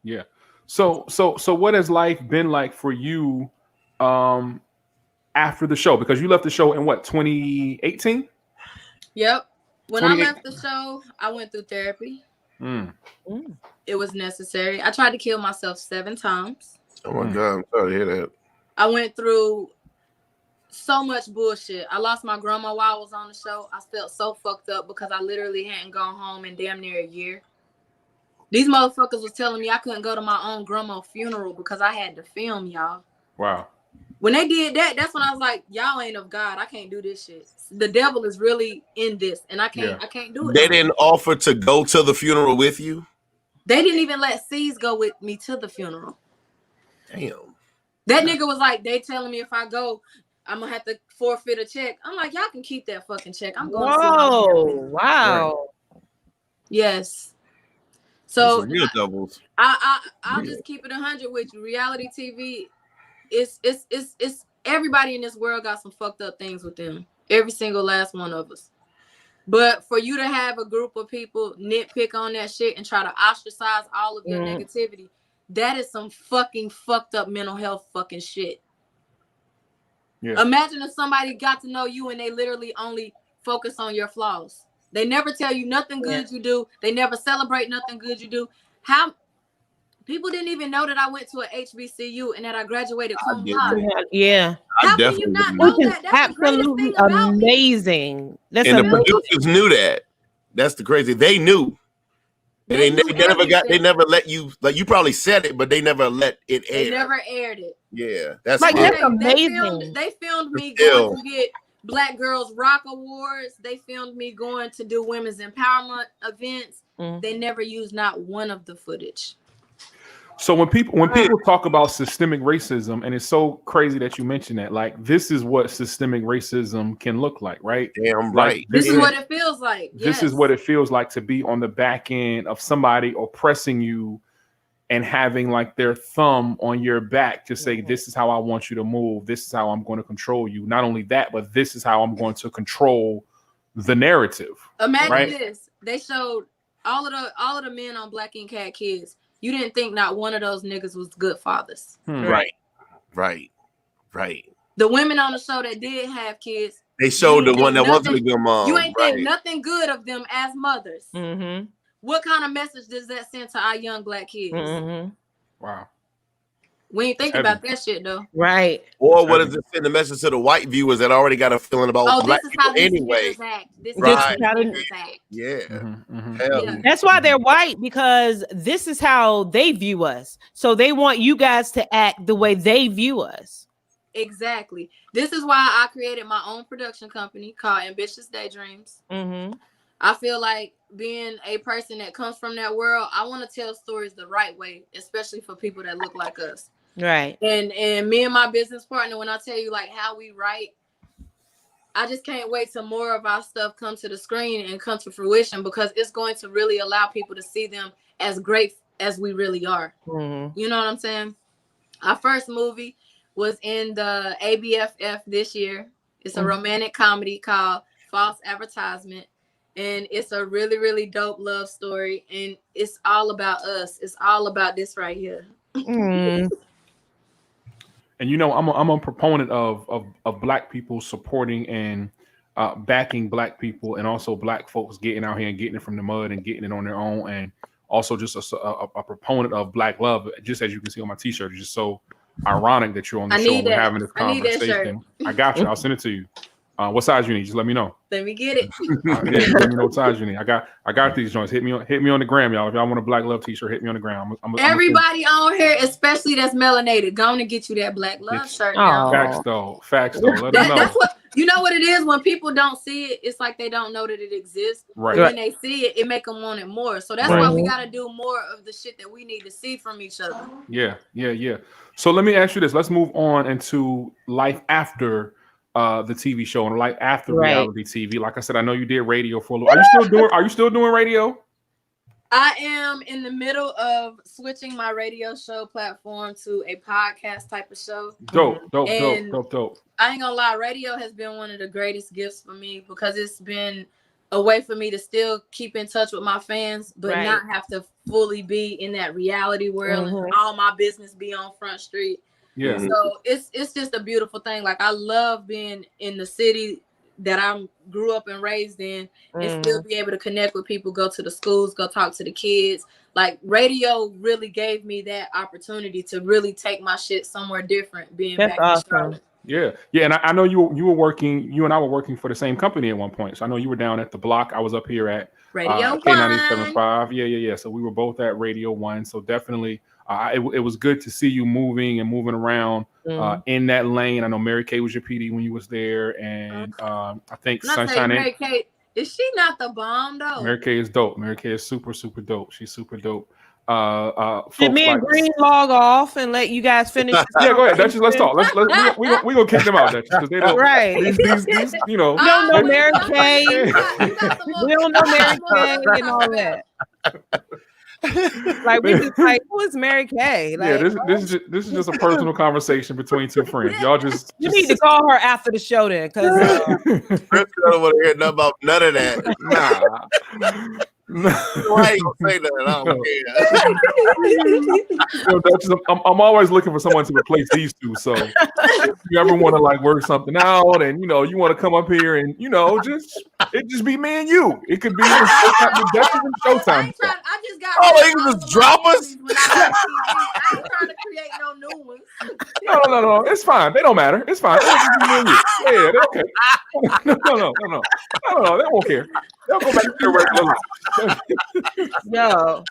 Yeah. So what has life been like for you after the show? Because you left the show in what, 2018? Yep. When I left the show, I went through therapy. It was necessary. I tried to kill myself 7 times. Oh my God, I'm sorry to hear that. I went through so much bullshit. I lost my grandma while I was on the show. I felt so fucked up because I literally hadn't gone home in damn near a year. These motherfuckers was telling me I couldn't go to my own grandma's funeral because I had to film, y'all. Wow. When they did that, that's when I was like, y'all ain't of God. I can't do this shit. The devil is really in this, and I can't do it. They didn't offer to go to the funeral with you? They didn't even let C's go with me to the funeral. Damn. That nigga was like, they telling me if I go, I'm gonna have to forfeit a check. I'm like, y'all can keep that fucking check. I'm going. Whoa! Wow. Yes. So real doubles. I'll just keep it 100 with you. Reality TV, it's everybody in this world got some fucked up things with them. Every single last one of us. But for you to have a group of people nitpick on that shit and try to ostracize all of your negativity, that is some fucking fucked up mental health fucking shit. Yeah. Imagine if somebody got to know you and they literally only focus on your flaws. They never tell you nothing good you do. They never celebrate nothing good you do. How people didn't even know that I went to a HBCU and that I graduated cum laude. Yeah. How can you not know that? That's absolutely amazing. And the producers knew that. That's the crazy. They knew. And they never let you, like, you probably said it, but they never let it air. They never aired it. Yeah. That's like, that's amazing. They filmed me going to get Black Girls Rock Awards. They filmed me going to do women's empowerment events. They never used not one of the footage. So when people talk about systemic racism, and it's so crazy that you mentioned that, like, this is what systemic racism can look like, right? Damn right. Like, this is what it feels like. This is what it feels like to be on the back end of somebody oppressing you and having like their thumb on your back to say, this is how I want you to move. This is how I'm going to control you. Not only that, but this is how I'm going to control the narrative. Imagine this. They showed all of the men on Black Ink had kids. You didn't think not one of those niggas was good fathers. Right. The women on the show that did have kids, they showed the one that wasn't a good mom. You ain't think nothing good of them as mothers. What kind of message does that send to our young Black kids? Wow. We ain't think about that shit though. Right. Or what does it send the message to the white viewers that already got a feeling about Black people anyway? This is how these act. Yeah. That's why they're white, because this is how they view us. So they want you guys to act the way they view us. Exactly. This is why I created my own production company called Ambitious Daydreams. I feel like being a person that comes from that world, I want to tell stories the right way, especially for people that look like us. Right. And me and my business partner, when I tell you like how we write, I just can't wait till more of our stuff come to the screen and come to fruition, because it's going to really allow people to see them as great as we really are. Mm-hmm. You know what I'm saying? Our first movie was in the ABFF this year. It's a romantic comedy called False Advertisement. And it's a really, really dope love story. And it's all about us. It's all about this right here. Mm. And you know, I'm a proponent of Black people supporting and backing Black people, and also Black folks getting out here and getting it from the mud and getting it on their own, and also just a proponent of Black love. Just as you can see on my T-shirt, it's just so ironic that you're on the show and we're having this conversation. I got you. I'll send it to you. What size you need? Just let me know. Let me get it. Yeah, let me know what size you need. I got these joints. Hit me on the gram, y'all. If y'all want a Black Love T-shirt, hit me on the gram. Everybody on here, especially that's melanated, going to get you that Black Love shirt. Now. Facts though. Let them know. That's what you know. What it is when people don't see it, it's like they don't know that it exists. Right. But when they see it, it make them want it more. So that's why we got to do more of the shit that we need to see from each other. Yeah. So let me ask you this. Let's move on into life after the TV show and life after reality TV. Like I said, I know you did radio for a little. Are you still doing radio? I am in the middle of switching my radio show platform to a podcast type of show. Dope. I ain't gonna lie, radio has been one of the greatest gifts for me, because it's been a way for me to still keep in touch with my fans, but not have to fully be in that reality world and all my business be on Front Street. Yeah. So it's just a beautiful thing. Like, I love being in the city that I grew up and raised in, and still be able to connect with people, go to the schools, go talk to the kids. Like, radio really gave me that opportunity to really take my shit somewhere different, being back in Charlotte. Yeah, and I know you and I were working for the same company at one point. So I know you were down at the block. I was up here at Radio K97.5. Yeah. So we were both at Radio 1. So definitely, it was good to see you moving around in that lane. I know Mary Kay was your PD when you was there, and I think Sunshine. Mary Kay, is she not the bomb though? Mary Kay is dope. Mary Kay is super dope. She's super dope. Did me and Green log off and let you guys finish? Yeah, go ahead, Dutchess. Let's talk. We gonna kick them out, Dutchess, because they don't. Right. These, you know. We don't know Mary Kay. We don't know Mary Kay and all that. Like, we just like, who is Mary Kay? Like, this is just a personal conversation between two friends. Y'all just need to call her after the show then, because I don't want to hear nothing about none of that. Nah. I ain't gonna say that. I don't care. I'm always looking for someone to replace these two. So if you ever want to like work something out, and you want to come up here and just be me and you. It could be Showtime. I just got. Oh, they can just drop us. I ain't trying to create no new ones. No. It's fine. They don't matter. It's fine. Yeah, they're okay. No. They won't care. They'll go back to their regular life. Yo.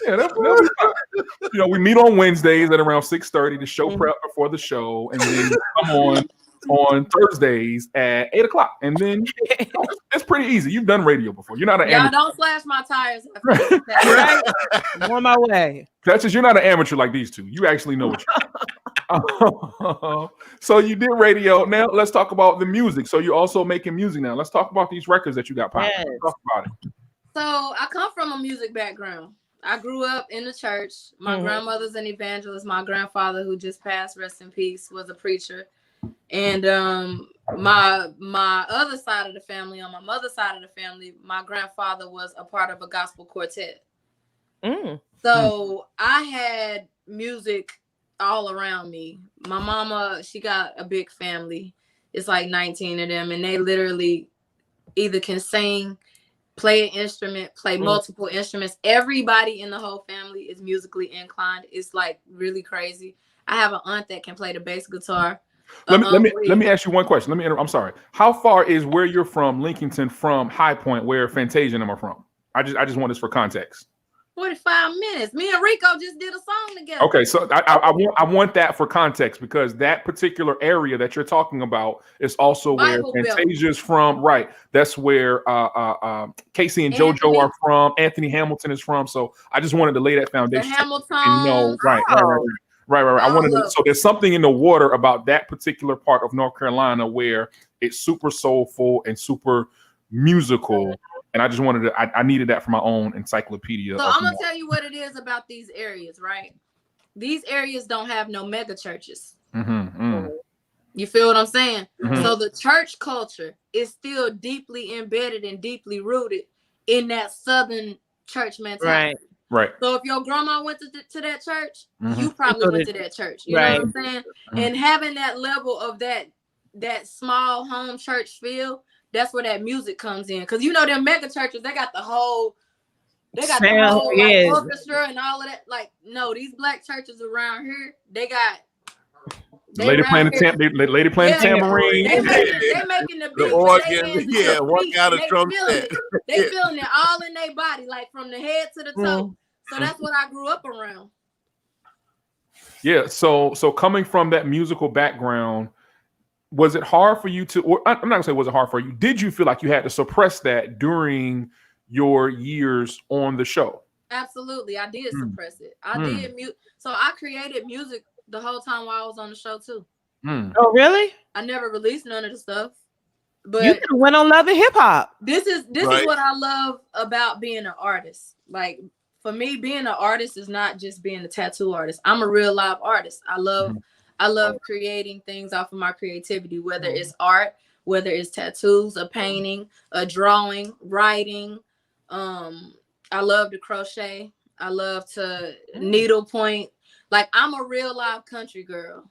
Yeah, they'll be fine. We meet on Wednesdays at around 6:30 to show prep before the show, and then come on Thursdays at 8:00, and then it's pretty easy. You've done radio before. You're not an amateur. Don't slash my tires. Right? I'm on my way. That's just, you're not an amateur like these two. You actually know what you're So you did radio. Now let's talk about the music. So you're also making music now. Let's talk about these records that you got popping. Yes. Let's talk about it. So I come from a music background. I grew up in the church. My grandmother's an evangelist. My grandfather, who just passed, rest in peace, was a preacher. And my other side of the family, on my mother's side of the family, my grandfather was a part of a gospel quartet. So I had music all around me. My mama, she got a big family. It's like 19 of them, and they literally either can sing, play an instrument, play multiple instruments. Everybody in the whole family is musically inclined. It's like really crazy. I have an aunt that can play the bass guitar. Let me ask you one question. I'm sorry. How far is where you're from, Lincolnton, from High Point, where Fantasia and them are from? I just want this for context. 45 minutes. Me and Rico just did a song together. Okay, so I want that for context, because that particular area that you're talking about is also Bible where Belt. Fantasia's from. Right. That's where Casey and JoJo are from. Anthony Hamilton is from. So I just wanted to lay that foundation. The Hamilton. Right. I wanted to, so there's something in the water about that particular part of North Carolina where it's super soulful and super musical. And I just wanted to, I needed that for my own encyclopedia. So I'm going to tell you what it is about these areas, right? These areas don't have no mega churches. You feel what I'm saying? So the church culture is still deeply embedded and deeply rooted in that Southern church mentality. Right. So if your grandma went to that church, you probably went to that church. You know what I'm saying? And having that level of that small home church feel, that's where that music comes in. Because you know them mega churches, they got the whole orchestra and all of that. Like, no, these black churches around here, they got lady playing the tambourine. They making the beat, organ, one got a drum set. They feeling it all in their body, like from the head to the toe. So that's what I grew up around. Yeah. So coming from that musical background, was it hard for you to, or I'm not gonna say was it hard for you? Did you feel like you had to suppress that during your years on the show? Absolutely, I did suppress it. I did mute. So I created music the whole time while I was on the show too. Oh, really? I never released none of the stuff. But you could have went on Love and Hip Hop. This is what I love about being an artist. Like, for me, being an artist is not just being a tattoo artist. I'm a real live artist. I love creating things off of my creativity, whether it's art, whether it's tattoos, a painting, a drawing, writing. I love to crochet. I love to needlepoint. Like, I'm a real live country girl.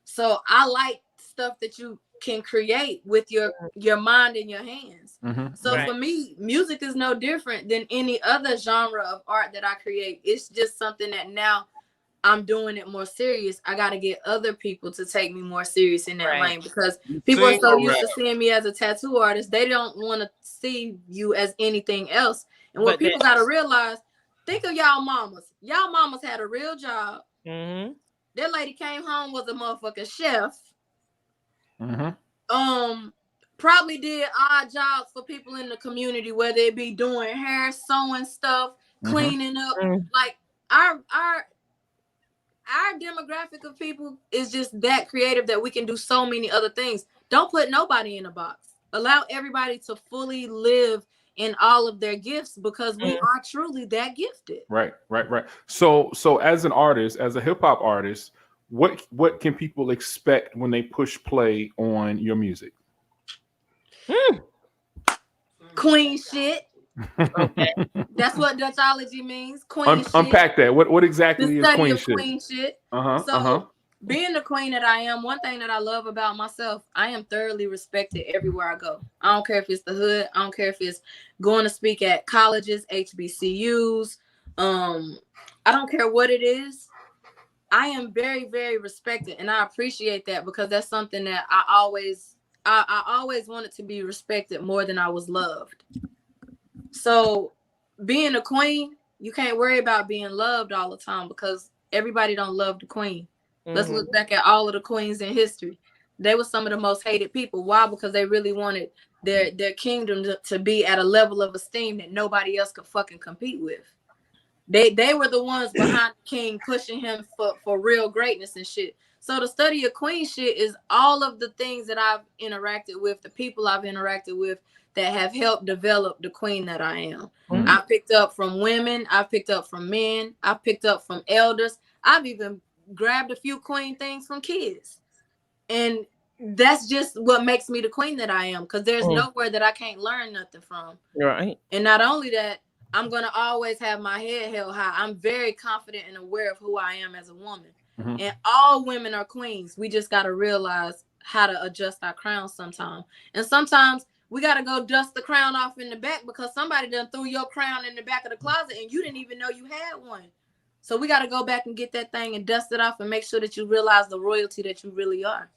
So I like stuff that you can create with your mind and your hands. So for me, music is no different than any other genre of art that I create. It's just something that now I'm doing it more serious. I got to get other people to take me more serious in that lane, because people are so used to seeing me as a tattoo artist. They don't want to see you as anything else. And what people got to realize, think of y'all mamas. Y'all mamas had a real job. That lady came home, was a motherfucking chef. Probably did odd jobs for people in the community, whether it be doing hair, sewing stuff, cleaning up. Like, our demographic of people is just that creative that we can do so many other things. Don't put nobody in a box. Allow everybody to fully live in all of their gifts, because we are truly that gifted. Right. So as an artist, as a hip hop artist, what can people expect when they push play on your music? Queen shit. Okay. That's what Dutchology means. Queen shit. Unpack that. What exactly is queen shit? Queen shit. Being the queen that I am, one thing that I love about myself, I am thoroughly respected everywhere I go. I don't care if it's the hood. I don't care if it's going to speak at colleges, HBCUs. I don't care what it is. I am very, very respected, and I appreciate that, because that's something that I always wanted to be respected more than I was loved. So being a queen, you can't worry about being loved all the time, because everybody don't love the queen. Let's look back at all of the queens in history. They were some of the most hated people. Why? Because they really wanted their kingdom to be at a level of esteem that nobody else could fucking compete with. They were the ones behind the king, pushing him for real greatness and shit. So the study of queen shit is all of the things that I've interacted with, the people I've interacted with, that have helped develop the queen that I am. I picked up from women. I've picked up from men. I've picked up from elders. I've even grabbed a few queen things from kids. And that's just what makes me the queen that I am, because there's nowhere that I can't learn nothing from. Right. And not only that, I'm going to always have my head held high. I'm very confident and aware of who I am as a woman. And all women are queens. We just got to realize how to adjust our crowns sometimes. And sometimes we got to go dust the crown off in the back, because somebody done threw your crown in the back of the closet and you didn't even know you had one. So we got to go back and get that thing and dust it off and make sure that you realize the royalty that you really are.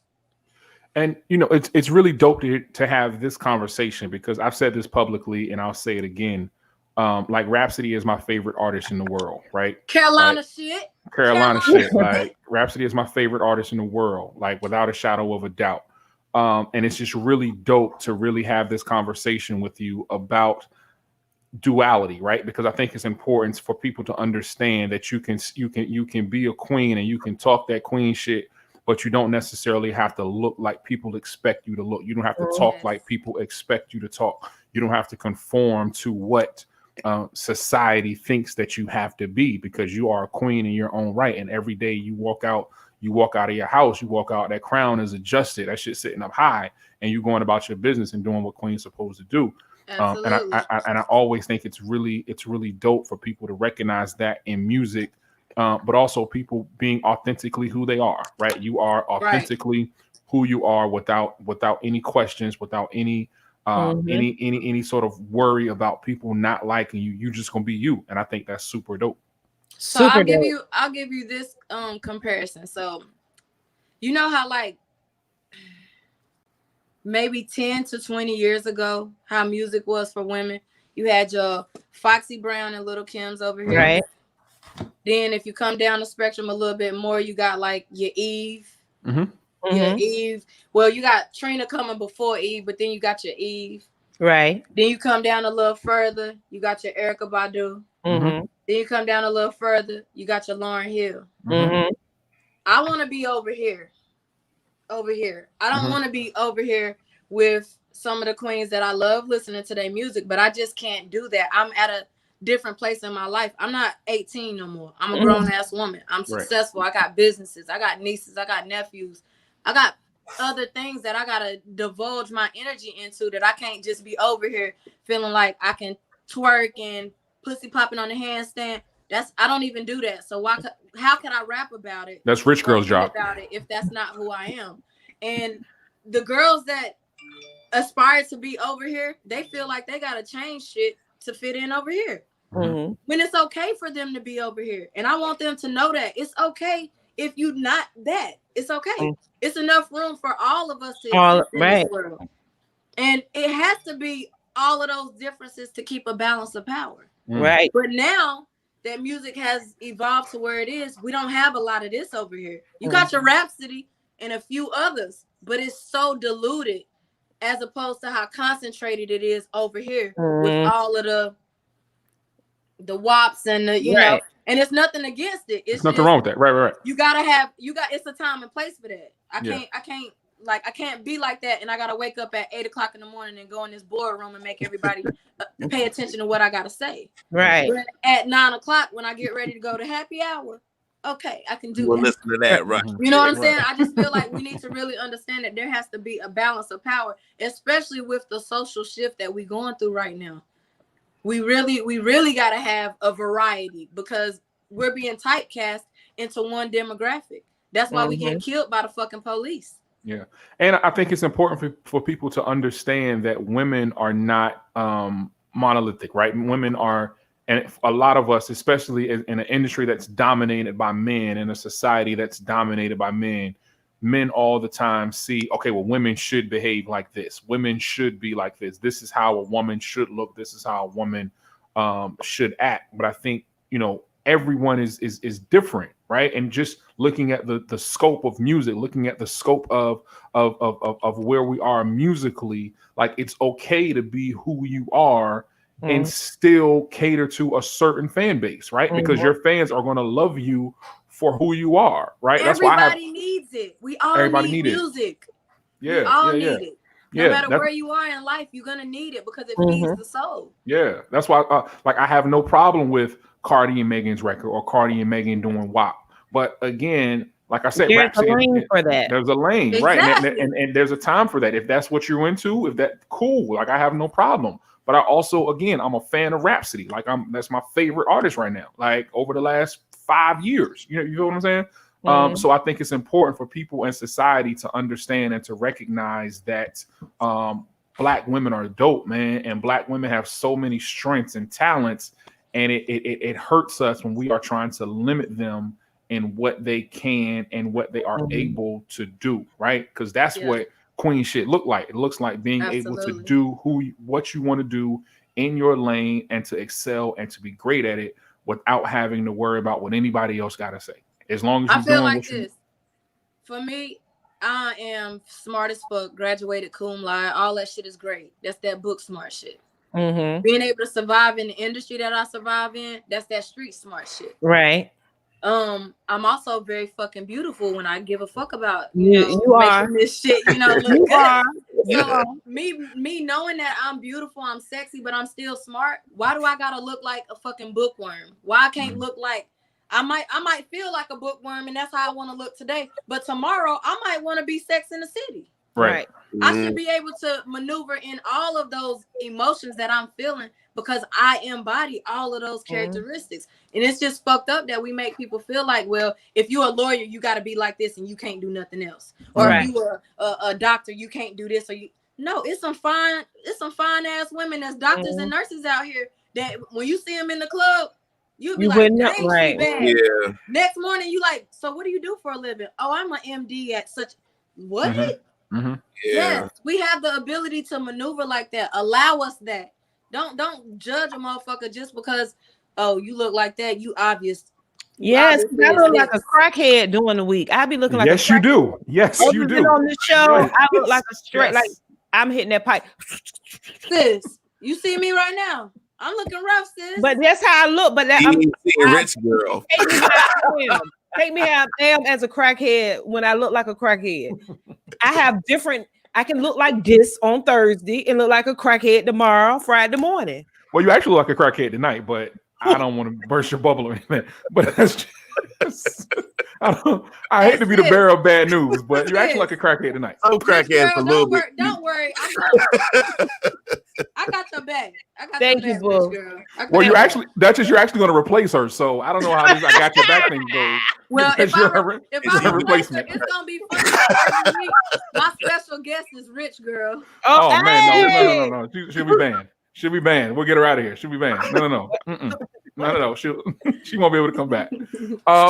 And, you know, it's really dope to have this conversation, because I've said this publicly and I'll say it again. like Rhapsody is my favorite artist in the world, right? Carolina shit. Like Rhapsody is my favorite artist in the world, like without a shadow of a doubt. And it's just really dope to really have this conversation with you about duality, right? Because I think it's important for people to understand that you can be a queen and you can talk that queen shit, but you don't necessarily have to look like people expect you to look. You don't have to talk like people expect you to talk. You don't have to conform to what society thinks that you have to be, because you are a queen in your own right. And every day you walk out of your house, you walk out, that crown is adjusted, that shit's sitting up high, and you're going about your business and doing what queen's supposed to do. And I always think it's really dope for people to recognize that in music, but also people being authentically who they are, right? You are authentically who you are without any questions, without any any sort of worry about people not liking you. You're just gonna be you, and I think that's super dope. So I'll give you this comparison. So you know how like maybe 10 to 20 years ago, how music was for women. You had your Foxy Brown and Little Kim's over here. Right. Then if you come down the spectrum a little bit more, you got like your Eve. Your Eve. Well, you got Trina coming before Eve, but then you got your Eve. Right. Then you come down a little further, you got your Erykah Badu. Then you come down a little further, you got your Lauryn Hill. I want to be over here. I don't want to be over here with some of the queens that I love listening to their music, but I just can't do that. I'm at a different place in my life. I'm not 18 no more. I'm a grown ass woman. I'm successful. I got businesses. I got nieces. I got nephews. I got other things that I got to divulge my energy into, that I can't just be over here feeling like I can twerk and pussy popping on the handstand. I don't even do that. So how can I rap about it? That's rich girl's job. About it if that's not who I am. And the girls that aspire to be over here, they feel like they gotta change shit to fit in over here. When it's okay for them to be over here. And I want them to know that it's okay if you're not that. It's okay. It's enough room for all of us to exist in this world. And it has to be all of those differences to keep a balance of power. Right. But now that music has evolved to where it is, we don't have a lot of this over here. You got your Rhapsody and a few others, but it's so diluted as opposed to how concentrated it is over here with all of the WAPs and the, you know, and it's nothing against it. It's nothing wrong with that. Right. It's a time and place for that. I can't be like that, and I gotta wake up at 8 o'clock in the morning and go in this boardroom and make everybody pay attention to what I gotta say. Right. But at 9 o'clock, when I get ready to go to happy hour, okay, I can do that. Listen to that, right? You know what I'm saying? I just feel like we need to really understand that there has to be a balance of power, especially with the social shift that we're going through right now. We really got to have a variety, because we're being typecast into one demographic. That's why we get killed by the fucking police. Yeah. And I think it's important for people to understand that women are not monolithic, right? Women are, and a lot of us, especially in an industry that's dominated by men, in a society that's dominated by men all the time see, okay, well, women should behave like this. Women should be like this. This is how a woman should look. This is how a woman should act. But I think, everyone is different, right? And just looking at the scope of music, looking at the scope of where we are musically, like it's okay to be who you are and still cater to a certain fan base, right? Because your fans are going to love you for who you are, right? Everybody needs it. We all need music. Yeah, we all need it. No matter where you are in life, you're gonna need it because it feeds the soul. Yeah, that's why. I have no problem with Cardi and Megan's record or Cardi and Megan doing WAP. But again, like I said, there's a lane for that. There's a lane, exactly. Right? And there's a time for that. If that's what you're into, if that cool, like I have no problem. But I also, again, I'm a fan of Rhapsody. Like that's my favorite artist right now. Like over the last 5 years, you know what I'm saying? So I think it's important for people in society to understand and to recognize that Black women are dope, man, and Black women have so many strengths and talents, and it hurts us when we are trying to limit them in what they can and what they are able to do, right? Because that's what queen shit look like. It looks like being able to do what you want to do in your lane and to excel and to be great at it without having to worry about what anybody else got to say. As long as you're I feel doing like what this. For me, I am smart as fuck, graduated cum laude. All that shit is great. That's that book smart shit. Mm-hmm. Being able to survive in the industry that I survive in, that's that street smart shit. Right. I'm also very fucking beautiful when I give a fuck about you are this shit, look you good. are. So me knowing that I'm beautiful, I'm sexy, but I'm still smart. Why do I gotta look like a fucking bookworm? Why I can't look like I might feel like a bookworm, and that's how I want to look today. But tomorrow I might want to be Sex in the City. Right. I should be able to maneuver in all of those emotions that I'm feeling because I embody all of those characteristics. And it's just fucked up that we make people feel like, well, if you're a lawyer, you got to be like this and you can't do nothing else. Or if you are a doctor, you can't do this. No, it's some fine ass women that's doctors and nurses out here that when you see them in the club, you'll be like, dang, she bad. Yeah. Next morning, you like, so what do you do for a living? Oh, I'm an MD at such. What? Mm-hmm. Yes, we have the ability to maneuver like that. Allow us that. Don't judge a motherfucker just because you look like that. You obvious. Yes, I look like a crackhead during the week. I be looking like yes, you do. Yes, you do. On this show, I look like a straight like I'm hitting that pipe. Sis, you see me right now. I'm looking rough, sis. But that's how I look. But that I'm a rich girl. Take me how I am as a crackhead when I look like a crackhead. I have different. I can look like this on Thursday and look like a crackhead tomorrow, Friday morning. Well, you actually look like a crackhead tonight, but I don't want to burst your bubble or anything. But that's just, I hate to be the bearer of bad news, but you're actually like a crackhead tonight. I'm crackhead a little bit. Don't worry. I got your back. Thank you, boo. Well, you're actually Dutchess. You're actually going to replace her, so I don't know how this "I got your back" thing goes. Well, if I replace her, replacement, it's gonna be fun. My special guest is Rich Girl. Oh man, no. She'll be banned. She'll be banned. We'll get her out of here. She'll be banned. No. No. She won't be able to come back.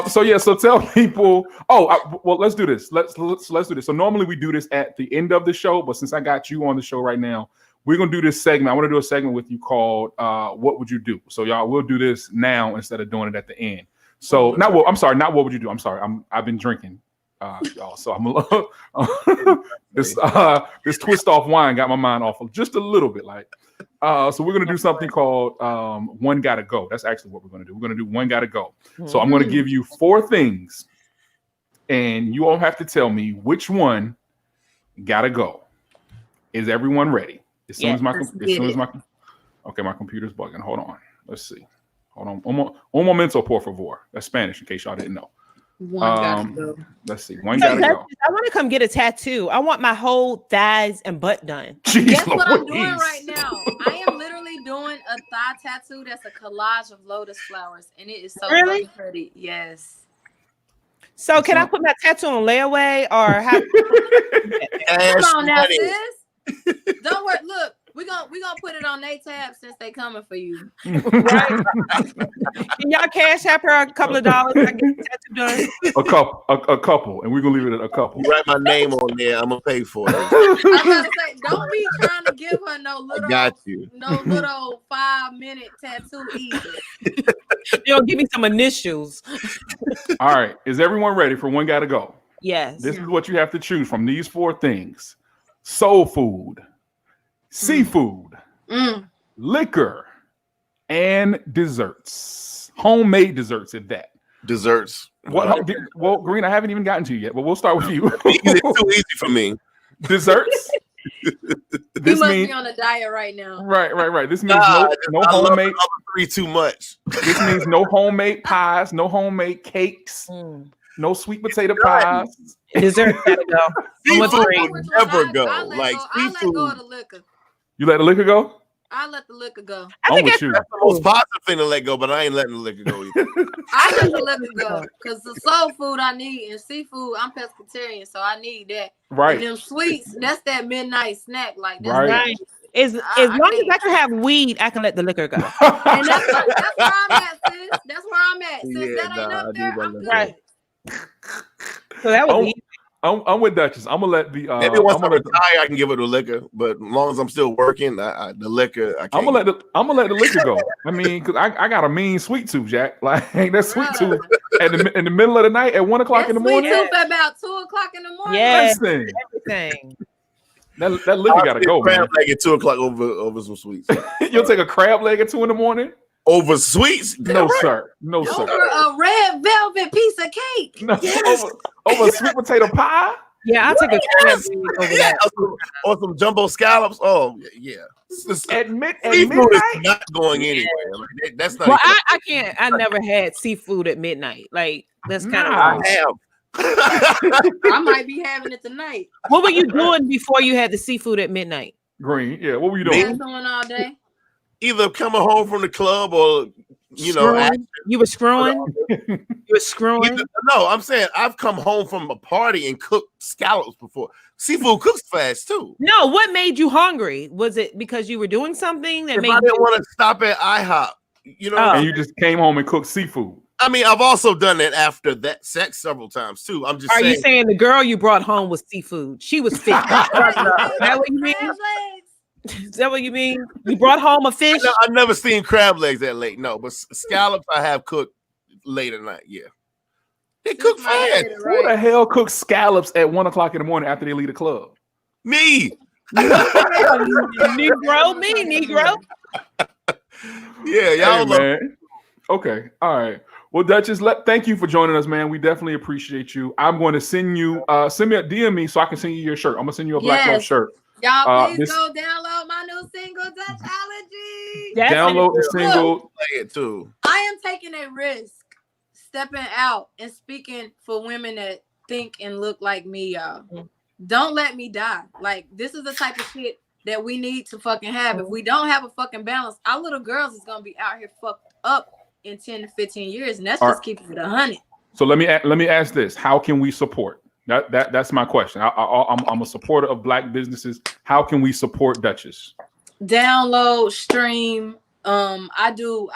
So tell people. Well, let's do this. Let's do this. So normally we do this at the end of the show, but since I got you on the show right now, we're gonna do this segment. I want to do a segment with you called "What Would You Do?" So y'all, we'll do this now instead of doing it at the end. So not what would you do? I'm sorry. I've been drinking, y'all. So I'm a little this twist off wine got my mind off just a little bit. So we're gonna do something called One Gotta Go. That's actually what we're gonna do. We're gonna do One Gotta Go. So I'm gonna give you 4 things, and you all have to tell me which one gotta go. Is everyone ready? My computer's bugging. Hold on. Let's see. Hold on. Un momento, por favor. That's Spanish, in case y'all didn't know. One gotta go. Let's see. One gotta go. I want to come get a tattoo. I want my whole thighs and butt done. Jeez, Guess what I'm doing right now? I am literally doing a thigh tattoo that's a collage of lotus flowers, and it is so fucking pretty. Yes. So can I put my tattoo on layaway or how? Come on now, sis. Don't worry. Look, we're gonna put it on their tab since they coming for you. Right. Can y'all cash out her a couple of dollars? I get the tattoo done. A couple, and we're gonna leave it at a couple. You write my name on there. I'm gonna pay for it. I gotta say, don't be trying to give her no little 5-minute tattoo either. Give me some initials. All right, is everyone ready for One Gotta Go? Yes. This is what you have to choose from these 4 things: soul food, seafood, liquor, and desserts. Homemade desserts at that. Desserts. Well, Green, I haven't even gotten to you yet, but we'll start with you. It's too easy for me. Desserts. This must be on a diet right now. Right. This means no homemade. Too much. This means no homemade pies, no homemade cakes, no sweet potato pies. Dessert gotta go. Seafood never go. Like I let go of the liquor. You let the liquor go? I let the liquor go. I'm with you. That's the most positive thing to let go, but I ain't letting the liquor go either. I let the liquor go because the soul food I need and seafood, I'm pescatarian, so I need that. Right. And them sweets, that's that midnight snack. Like that's right. As long as I can have weed, I can let the liquor go. And that's where I'm at, sis. That's where I'm at. Since that ain't up there, I'm good. Right. So that would be. I'm with Dutchess. I'm gonna let the maybe once I retire, I can give it the liquor. But as long as I'm still working, the liquor, I can't. I'm gonna let the liquor go. I mean, because I got a mean sweet tooth, Jack. Like that sweet tooth in the middle of the night at 1 o'clock in the morning. Sweet tooth at about 2 o'clock in the morning. Yeah, everything. That liquor gotta go, man. Crab leg at 2 o'clock over some sweets. You'll take a crab leg at 2 in the morning over sweets? No, sir. No, sir. Over a red velvet piece of cake. No, yes. over sweet potato pie. Yeah, I'll take a crab over that. Or some jumbo scallops. Oh yeah. At midnight is not going anywhere. Like, that's not. Well, I can't. I never had seafood at midnight. Like that's kind of. I have. I might be having it tonight. What were you doing before you had the seafood at midnight? Green, yeah. What were you doing? Doing all day. Either coming home from the club or you were screwing. You were screwing. No, I'm saying I've come home from a party and cooked scallops before. Seafood cooks fast too. No, what made you hungry? Was it because you were doing something that made I didn't want to stop at IHOP? You know, and you just came home and cooked seafood. I mean, I've also done it after that sex several times too. I'm just. Are you saying the girl you brought home was seafood? She was fish. Is that what you mean? Is that what you mean? You brought home a fish? I've never seen crab legs that late. No, but scallops I have cooked late at night. Yeah, they cook fast. Who the hell cooks scallops at 1 o'clock in the morning after they leave the club? Me. Negro. Yeah, y'all man. Okay, all right. Well, Dutchess, thank you for joining us, man. We definitely appreciate you. I'm going to send me a DM me so I can send you your shirt. I'm gonna send you a Black Love shirt. Y'all please go download my new single, Dutchology. Download the single. Play it too. I am taking a risk, stepping out and speaking for women that think and look like me, y'all. Don't let me die. Like, this is the type of shit that we need to fucking have. If we don't have a fucking balance, our little girls is gonna be out here fucked up in 10 to 15 years, and that's just keeping it 100. So let me ask this: how can we support? That's my question. I'm a supporter of Black businesses. How can we support Dutchess? Download, stream. I do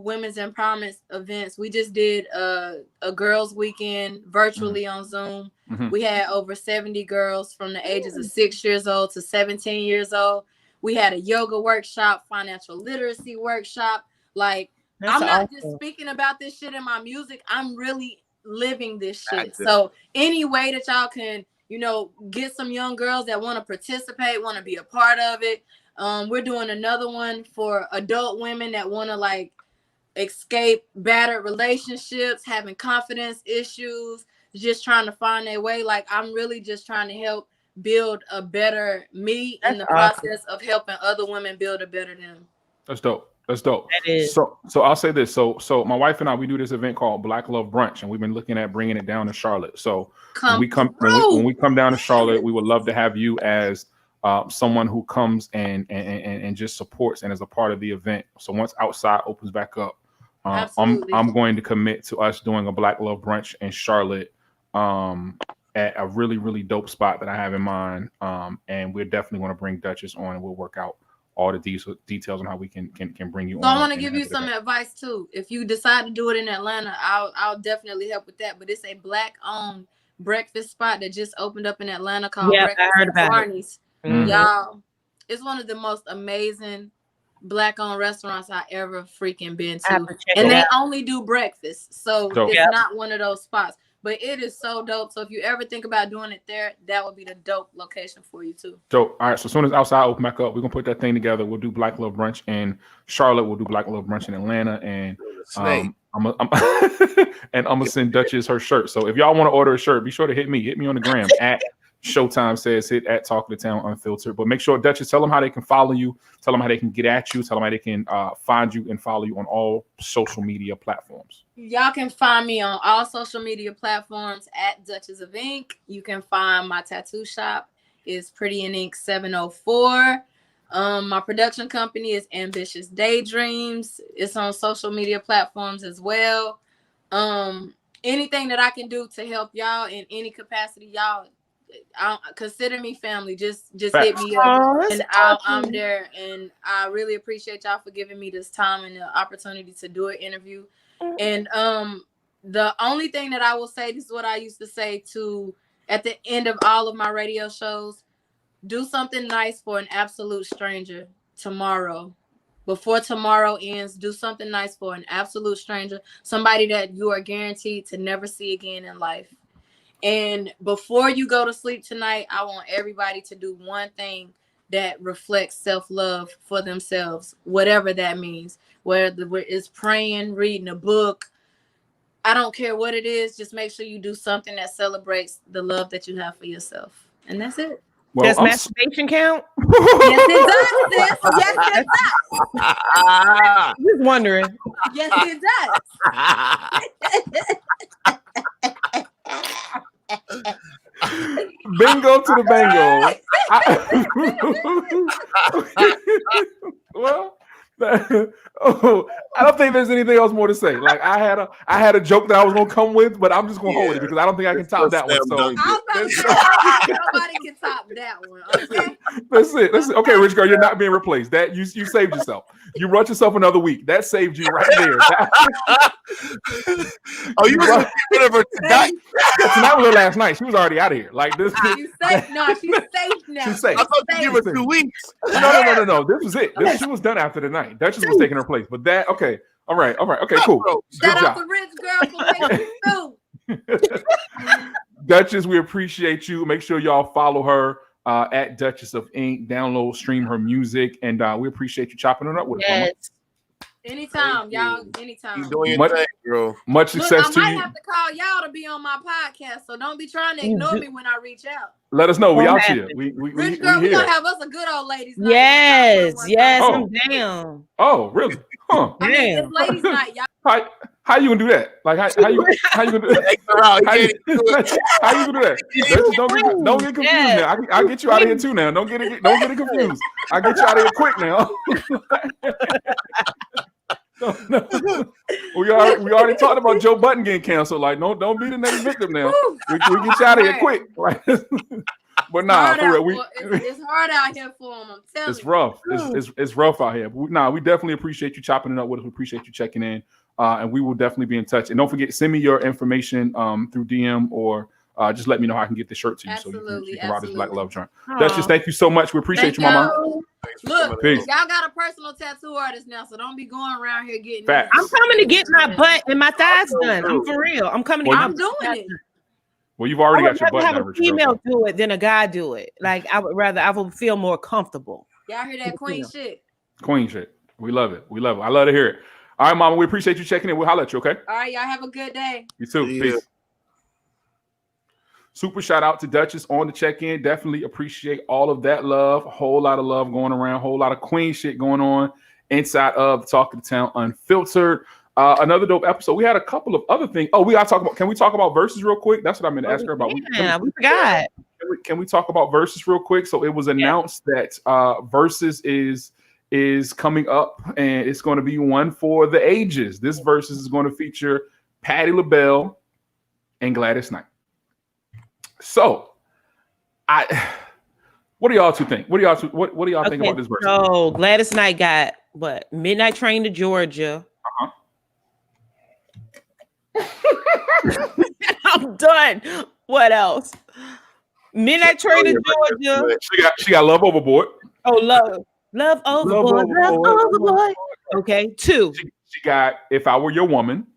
women's empowerment events. We just did a girls' weekend virtually on Zoom. We had over 70 girls from the ages of 6 years old to 17 years old. We had a yoga workshop, financial literacy workshop. Like, I'm not just speaking about this shit in my music. I'm really living this shit. So any way that y'all can, get some young girls that want to participate, want to be a part of it. We're doing another one for adult women that want to like escape battered relationships, having confidence issues, just trying to find their way. Like, I'm really just trying to help build a better me in the process of helping other women build a better them. That's dope. That's dope. That is. So I'll say this. So my wife and I, we do this event called Black Love Brunch, and we've been looking at bringing it down to Charlotte. So when we come down to Charlotte, we would love to have you as someone who comes and just supports and is a part of the event. So once outside opens back up, I'm going to commit to us doing a Black Love Brunch in Charlotte at a really, really dope spot that I have in mind. And we're definitely going to bring Dutchess on, and we'll work out all the details on how we can bring you on. So I want to give you some advice too. If you decide to do it in Atlanta, I'll definitely help with that. But it's a Black-owned breakfast spot that just opened up in Atlanta called Breakfast I heard about Barney's. Y'all, it's one of the most amazing Black-owned restaurants I ever freaking been to, and they only do breakfast, so it's not one of those spots. But it is so dope. So if you ever think about doing it there, that would be the dope location for you too. So, all right. So as soon as outside open back up, we're gonna put that thing together. We'll do Black Love Brunch in Charlotte. We'll do Black Love Brunch in Atlanta, and I'm gonna send Dutchess her shirt. So if y'all want to order a shirt, be sure to hit me on the gram at Showtime says, hit at Talk of the Town Unfiltered. But make sure, Dutchess, tell them how they can follow you, tell them how they can get at you, tell them how they can find you and follow you on all social media platforms. Y'all can find me on all social media platforms at Dutchess of Ink. You can find my tattoo shop is Pretty in Ink 704. My production company is Ambitious Daydreams. It's on social media platforms as well. Anything that I can do to help y'all in any capacity, y'all consider me family. Just hit me up, and I'm there. And I really appreciate y'all for giving me this time and the opportunity to do an interview. And the only thing that I will say, this is what I used to say to at the end of all of my radio shows, do something nice for an absolute stranger tomorrow. Before tomorrow ends, do something nice for an absolute stranger, somebody that you are guaranteed to never see again in life. And before you go to sleep tonight, I want everybody to do one thing that reflects self-love for themselves, whatever that means. Whether it's praying, reading a book, I don't care what it is. Just make sure you do something that celebrates the love that you have for yourself. And that's it. Well, does masturbation count? Yes, it does. Yes, it does. Just wondering. Yes, it does. Bingo to the bango. Well, I don't think there's anything else more to say. Like I had a joke that I was gonna come with, but I'm just gonna hold it because I don't think I can top that one. So nobody can top that one. Okay. That's it. Okay, Rich Girl, you're not being replaced. That you saved yourself. You brought yourself another week. That saved you right there. You was whatever tonight. Tonight was her last night. She was already out of here. Like this. She's safe. No, she's safe now. She's safe. I thought you give her 2 weeks. No. This was it. She was done after the night. Dutchess was taking her place. But that okay. All right. Okay, cool. Shout out to Rich Girl for making food. Dutchess, we appreciate you. Make sure y'all follow her at Dutchess of Ink. Download, stream her music, and we appreciate you chopping it up with us. Anytime, y'all. Anytime. You doing your thing, girl. Much success to you. I might have to call y'all to be on my podcast, so don't be trying to ignore me when I reach out. Let us know. We out here. Rich Girl, we gonna have us a good old ladies night. Yes, I'm down. Oh, really? Huh? I mean, it's ladies night, y'all. How you gonna do that? Like how you gonna do that? How you gonna do that? Don't get confused now. I'll get you out of here too now. Don't get it confused. I'll get you out of here quick now. No. We already talked about Joe Budden getting canceled. Like, don't be the next victim now. We get you out of here quick, right? But nah, for real, it's hard out here for them. I'm telling you, it's rough. It's rough out here. But we definitely appreciate you chopping it up with us. We appreciate you checking in, and we will definitely be in touch. And don't forget, send me your information through DM or just let me know how I can get the shirt to you. Absolutely, so you can ride this Black Love joint. Dutchess, thank you so much. We appreciate you, Mama. Look, y'all got a personal tattoo artist now, so don't be going around here getting. I'm coming to get my butt and my thighs done. I'm for real. I'm coming to. I'm doing it. Well, you've already got your butt. Have a female do it than a guy do it. Like I would feel more comfortable. Y'all hear that queen shit? Queen shit. We love it. I love to hear it. All right, Mama. We appreciate you checking in. We'll holler at you. Okay. All right, y'all have a good day. You too. Yeah. Peace. Super shout out to Dutchess on the check-in. Definitely appreciate all of that love. A whole lot of love going around. Whole lot of queen shit going on inside of Talk of the Town Unfiltered. Another dope episode. We had a couple of other things. Oh, we gotta talk about. Can we talk about Verzuz real quick? That's what I'm going to ask her about. Yeah, we forgot. Can we talk about Verzuz real quick? So it was announced that Verzuz is coming up, and it's going to be one for the ages. This Verzuz is going to feature Patti LaBelle and Gladys Knight. So, what do y'all two think? What do y'all think about this Verzuz? So Gladys Knight got what? Midnight Train to Georgia. I'm done. What else? Midnight Train to Georgia. She got Love Overboard. Oh, love overboard. Okay, 2. She got If I Were Your Woman.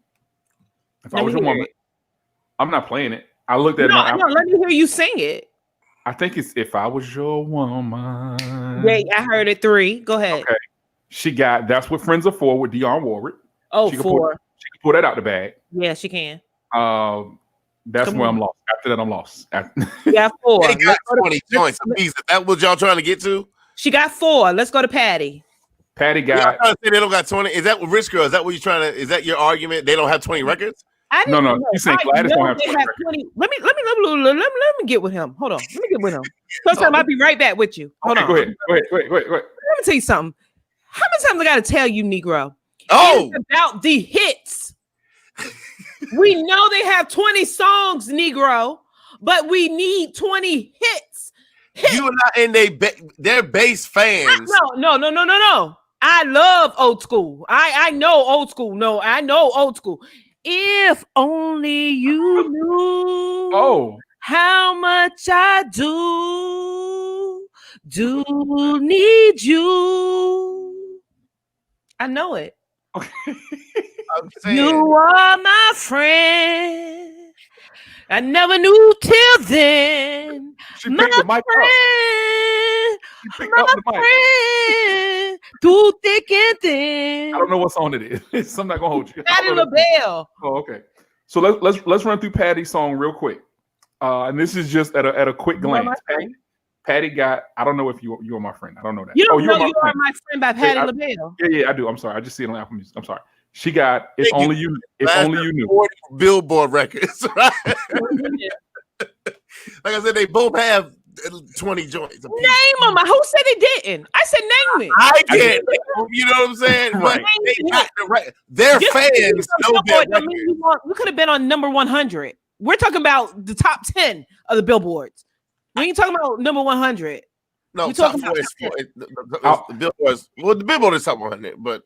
If I Was Your Woman. I'm not playing it. I looked at it. No, let me hear you sing it. I think it's If I Was Your Woman. Wait, I heard it 3. Go ahead. Okay. She got That's What Friends Are For with Dionne Warwick. Oh, she 4. She can pull that out the bag. Yeah, she can. That's where I'm lost. After that, I'm lost. Yeah, 4. They got 20 joints. Is that what y'all trying to get to? She got 4. Let's go to Patti. Patti got. Trying to say they don't got 20. Is that what Rich Girl? Is that what you're trying to? Is that your argument? They don't have 20 records? No. You saying Gladys don't have 20 records. Let me get with him. Hold on. Let me get with him. Sometime I'll be right back with you. Hold on. Go ahead. Wait. Let me tell you something. How many times I got to tell you, Negro? Oh, it's about the hits. We know they have 20 songs, Negro, but we need 20 hits. You are not in their base fans. No. I love old school. I know old school. No, I know old school. If only you knew how much I do need you. I know it. Okay. You are my friend. I never knew till then. She picked the mic up. She picked up the mic. Through thick and thin. I don't know what song it is. So I'm not gonna hold you. Patti LaBelle. Oh, okay. So let's run through Patti's song real quick. And this is just at a quick glance. Patti got. I don't know if you are my friend. I don't know that. You don't know You Are My Friend by Patti LaBelle. Yeah, I do. I'm sorry. I just see it on Apple Music. I'm sorry. She got If Only You. If Only You Knew. 40 Billboard records. Right? Like I said, they both have 20 joints. Name them. Who said they didn't? I said name it. I did. You know what I'm saying? Right. They got the their fans know that record. You could have been on number 100. We're talking about the top 10 of the billboards. We ain't talking about number 100. No, top 4 is the billboards. Well, the billboard is top 100, but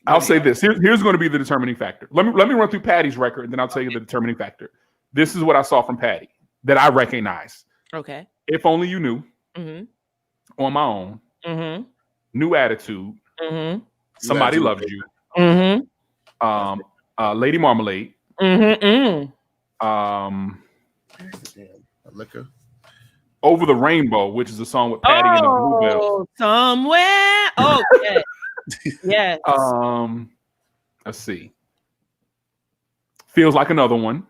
I'll say this. Here's going to be the determining factor. Let me run through Patti's record, and then I'll tell you the determining factor. This is what I saw from Patti that I recognize. Okay. If Only You Knew. Mm-hmm. On My Own. Mm-hmm. New Attitude. Mm-hmm. Somebody Loves You. Mm-hmm. Lady Marmalade. Mm-hmm. Liquor. Over the Rainbow, which is a song with Patti and the Bluebells. Somewhere. Oh, yes. Yes. Let's see. Feels Like Another One.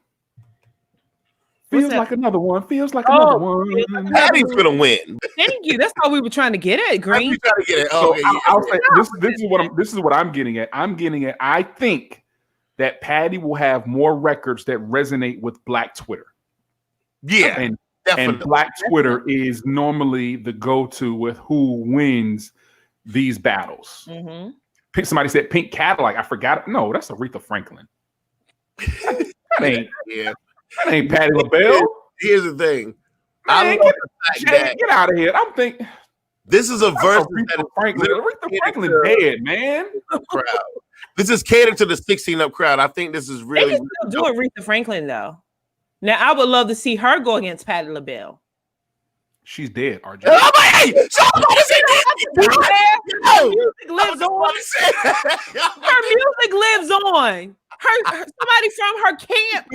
Feels like another one. Feels like another one. Patti's gonna win. Thank you. That's all we were trying to get at, Green. Trying to get it. So I'll say this is what I'm getting at. I think that Patti will have more records that resonate with Black Twitter. Yeah, and Black Twitter is normally the go-to with who wins these battles. Mm-hmm. Somebody said Pink Cadillac. I forgot. No, that's Aretha Franklin. That ain't. Yeah. That ain't Patti LaBelle. Here's the thing. Man, get out of here. I'm thinking this is a verse Aretha Franklin dead, man. Crowd. This is catered to the 16 up crowd. I think this is really. They can still do Aretha Franklin though. Now I would love to see her go against Patti LaBelle. She's dead, RJ. Oh my! Hey, her music lives on. Her music lives on. Somebody from her camp.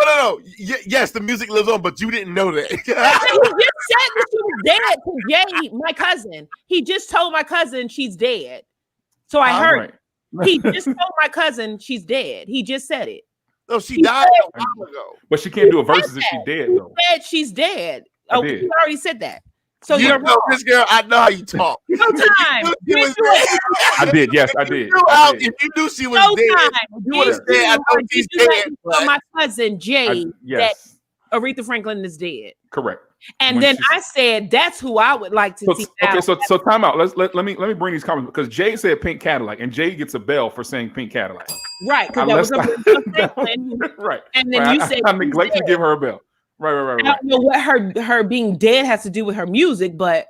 No. Yes, the music lives on, but you didn't know that. He just said that she was dead to Jay, my cousin. He just told my cousin she's dead. So I heard he just told my cousin she's dead. He just said it. No, she died a while ago. But she can't do a versus if she's dead, though. He said she's dead. Oh, you already said that. So you know this girl. I know how you talk. Showtime. I did. Yes, I did. If you knew she was dead, you would have said, "I know she's dead." My cousin Jay, that Aretha Franklin is dead. Correct. And then I said, "That's who I would like to see." Okay, so time out. Let me bring these comments because Jay said Pink Cadillac, and Jay gets a bell for saying Pink Cadillac. Right, because that was Aretha Franklin. Right. And then you said I neglect to give her a bell. Right. I don't know what her being dead has to do with her music, but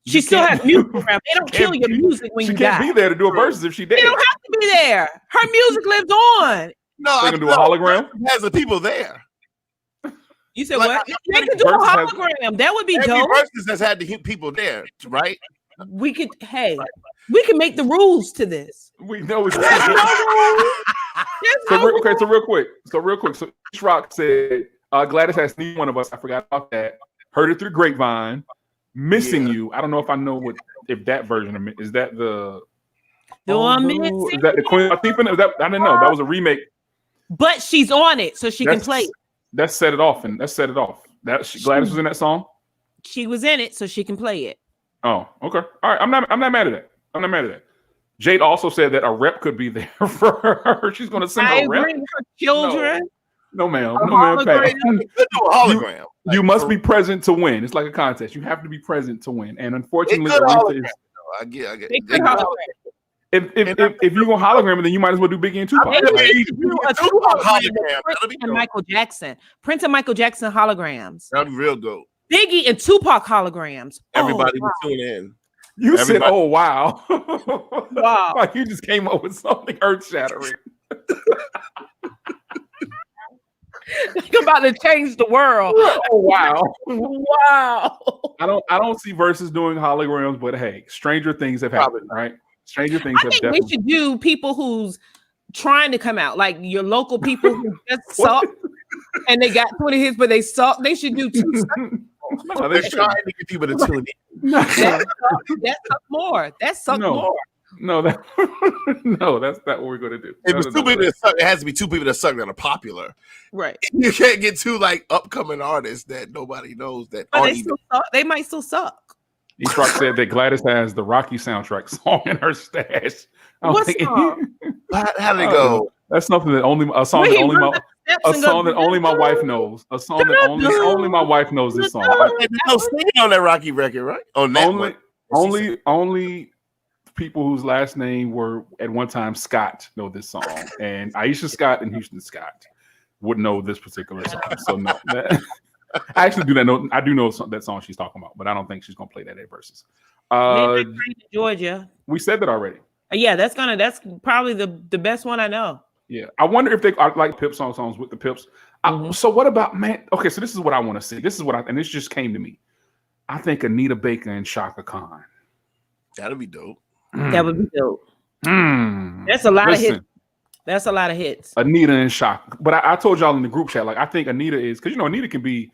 she still has music around. They don't kill your music when you die. She can't be there to do a versus if she dead. She don't have to be there. Her music lives on. No, they can do a hologram. Has the people there. You said what? They could do a hologram. That would be dope. Versus has had the people there, right? We could. Hey, we can make the rules to this. We know we can. So real quick. So Rock said. Gladys has neither one of us. I forgot about that. Heard it through Grapevine. Missing You. I don't know if that version of it is that the one. Is that the Queen Latifah? Is that I didn't know. That was a remake. But she's on it, so she can play. That set it off. Gladys was in that song. She was in it, so she can play it. Oh, okay. All right. I'm not mad at that. Jade also said that a rep could be there for her. She's going to sing her rep. Her children. No, ma'am. Pat. Hologram. You must be present to win. It's like a contest. You have to be present to win. And unfortunately, I get. If you're gonna hologram it, then you might as well do Biggie and Tupac. And Michael Jackson. Prince and Michael Jackson holograms. That'd be real dope. Biggie and Tupac holograms. Everybody would tune in. You said, "Oh wow, wow!" Like you just came up with something earth-shattering. You're about to change the world. Oh wow. Wow. I don't see Verzuz doing holograms, but hey, stranger things have happened, right? Stranger things have definitely. We should do people who's trying to come out, like your local people who just suck and they got 20 hits, but they suck. They should do 2 No, they're trying to get people to tune in. That suck more. That suck more. No, that's not what we're gonna do. If it's 2 people that suck, it has to be 2 people that suck that are popular. Right. You can't get 2 like upcoming artists that nobody knows that. But they still suck. They might still suck. E-Rock said that Gladys has the Rocky soundtrack song in her stash. What song? How'd it go? That's something that only my wife knows. A song that only my wife knows this song. There's no singing on that Rocky record, right? On that only people whose last name were at one time Scott know this song, and Aisha Scott and Houston Scott would know this particular song. So no, I actually do that. No, I do know that song she's talking about, but I don't think she's gonna play that at Verzuz. Georgia. We said that already. Yeah, that's probably the best one I know. Yeah, I wonder if they are like Pip songs with the Pips. So what about Okay, so this is what I want to see. This is what and this just came to me. I think Anita Baker and Shaka Khan. That'd be dope. That would be dope. That's a lot of hits. That's a lot of hits. Anita and Shaka. But I told y'all in the group chat, like I think Anita is because Anita can be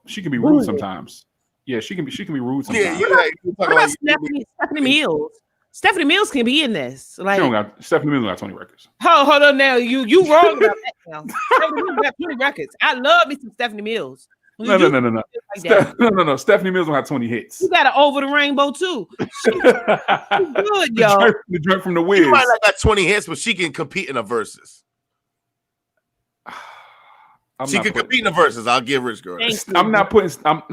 she can be rude sometimes. Yeah, she can be rude sometimes. Yeah, what about Stephanie Mills? Stephanie Mills can be in this. Like Stephanie Mills got 20 records. Hold on now. You wrong about that now. Stephanie Mills got 20 records. I love me some Stephanie Mills. No. No. Stephanie Mills don't have 20 hits. You got an Over the Rainbow too. She's good, yo. The drink from the Wiz. She might not got 20 hits, but she can compete in a Verzuz. She can compete in the Verzuz. I'll give Rich Girl. I'm not putting. I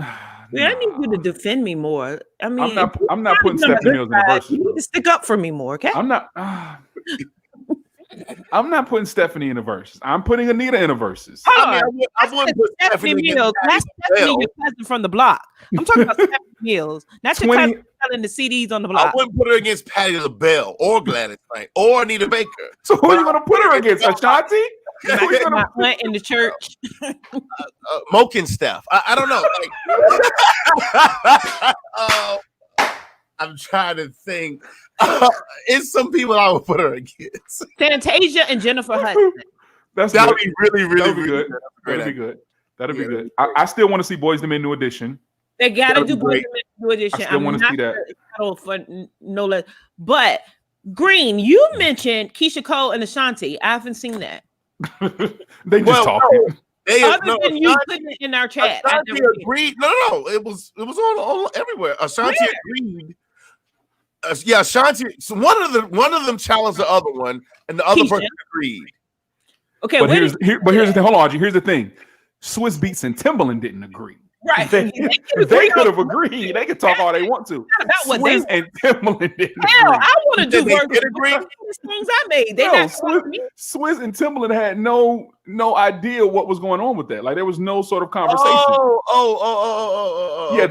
need you to defend me more. I mean, I'm not putting Stephanie Mills in the Verzuz. You need to stick up for me more, okay? I'm not putting Stephanie in the Verzuz. I'm putting Anita in the Verzuz. I wouldn't put Stephanie Mills. That's Stephanie, your cousin from the block. I'm talking about Stephanie Mills. Not your cousin selling the CDs on the block. I wouldn't put her against Patti LaBelle or Gladys Knight or Anita Baker. So who are you going to put her against? Ashanti? My aunt in the church. Moken Steph. I don't know. I'm trying to think. It's some people I would put her against. Fantasia and Jennifer Hudson. That'd be really good. That'd be good. I still want to see Boys II Men New Edition. They gotta do Boys II Men New Edition. I still want to see that. For no less. But Green, you mentioned Keisha Cole and Ashanti. I haven't seen that. They just talking. Other than you putting it in our chat. Ashanti agreed. No. It was on everywhere. Ashanti agreed. Yeah, Ashanti. So one of them challenged the other one, and the other person agreed. Okay, but here's the thing. Hold on, Audrey. Here's the thing. Swiss Beats and Timbaland didn't agree. Right. They could have agreed. They could talk all they want to. Swiss and Timbaland didn't agree. I want to do Verzuz. Things I made. Swiss and Timbaland had no idea what was going on with that. Like there was no sort of conversation. Yeah,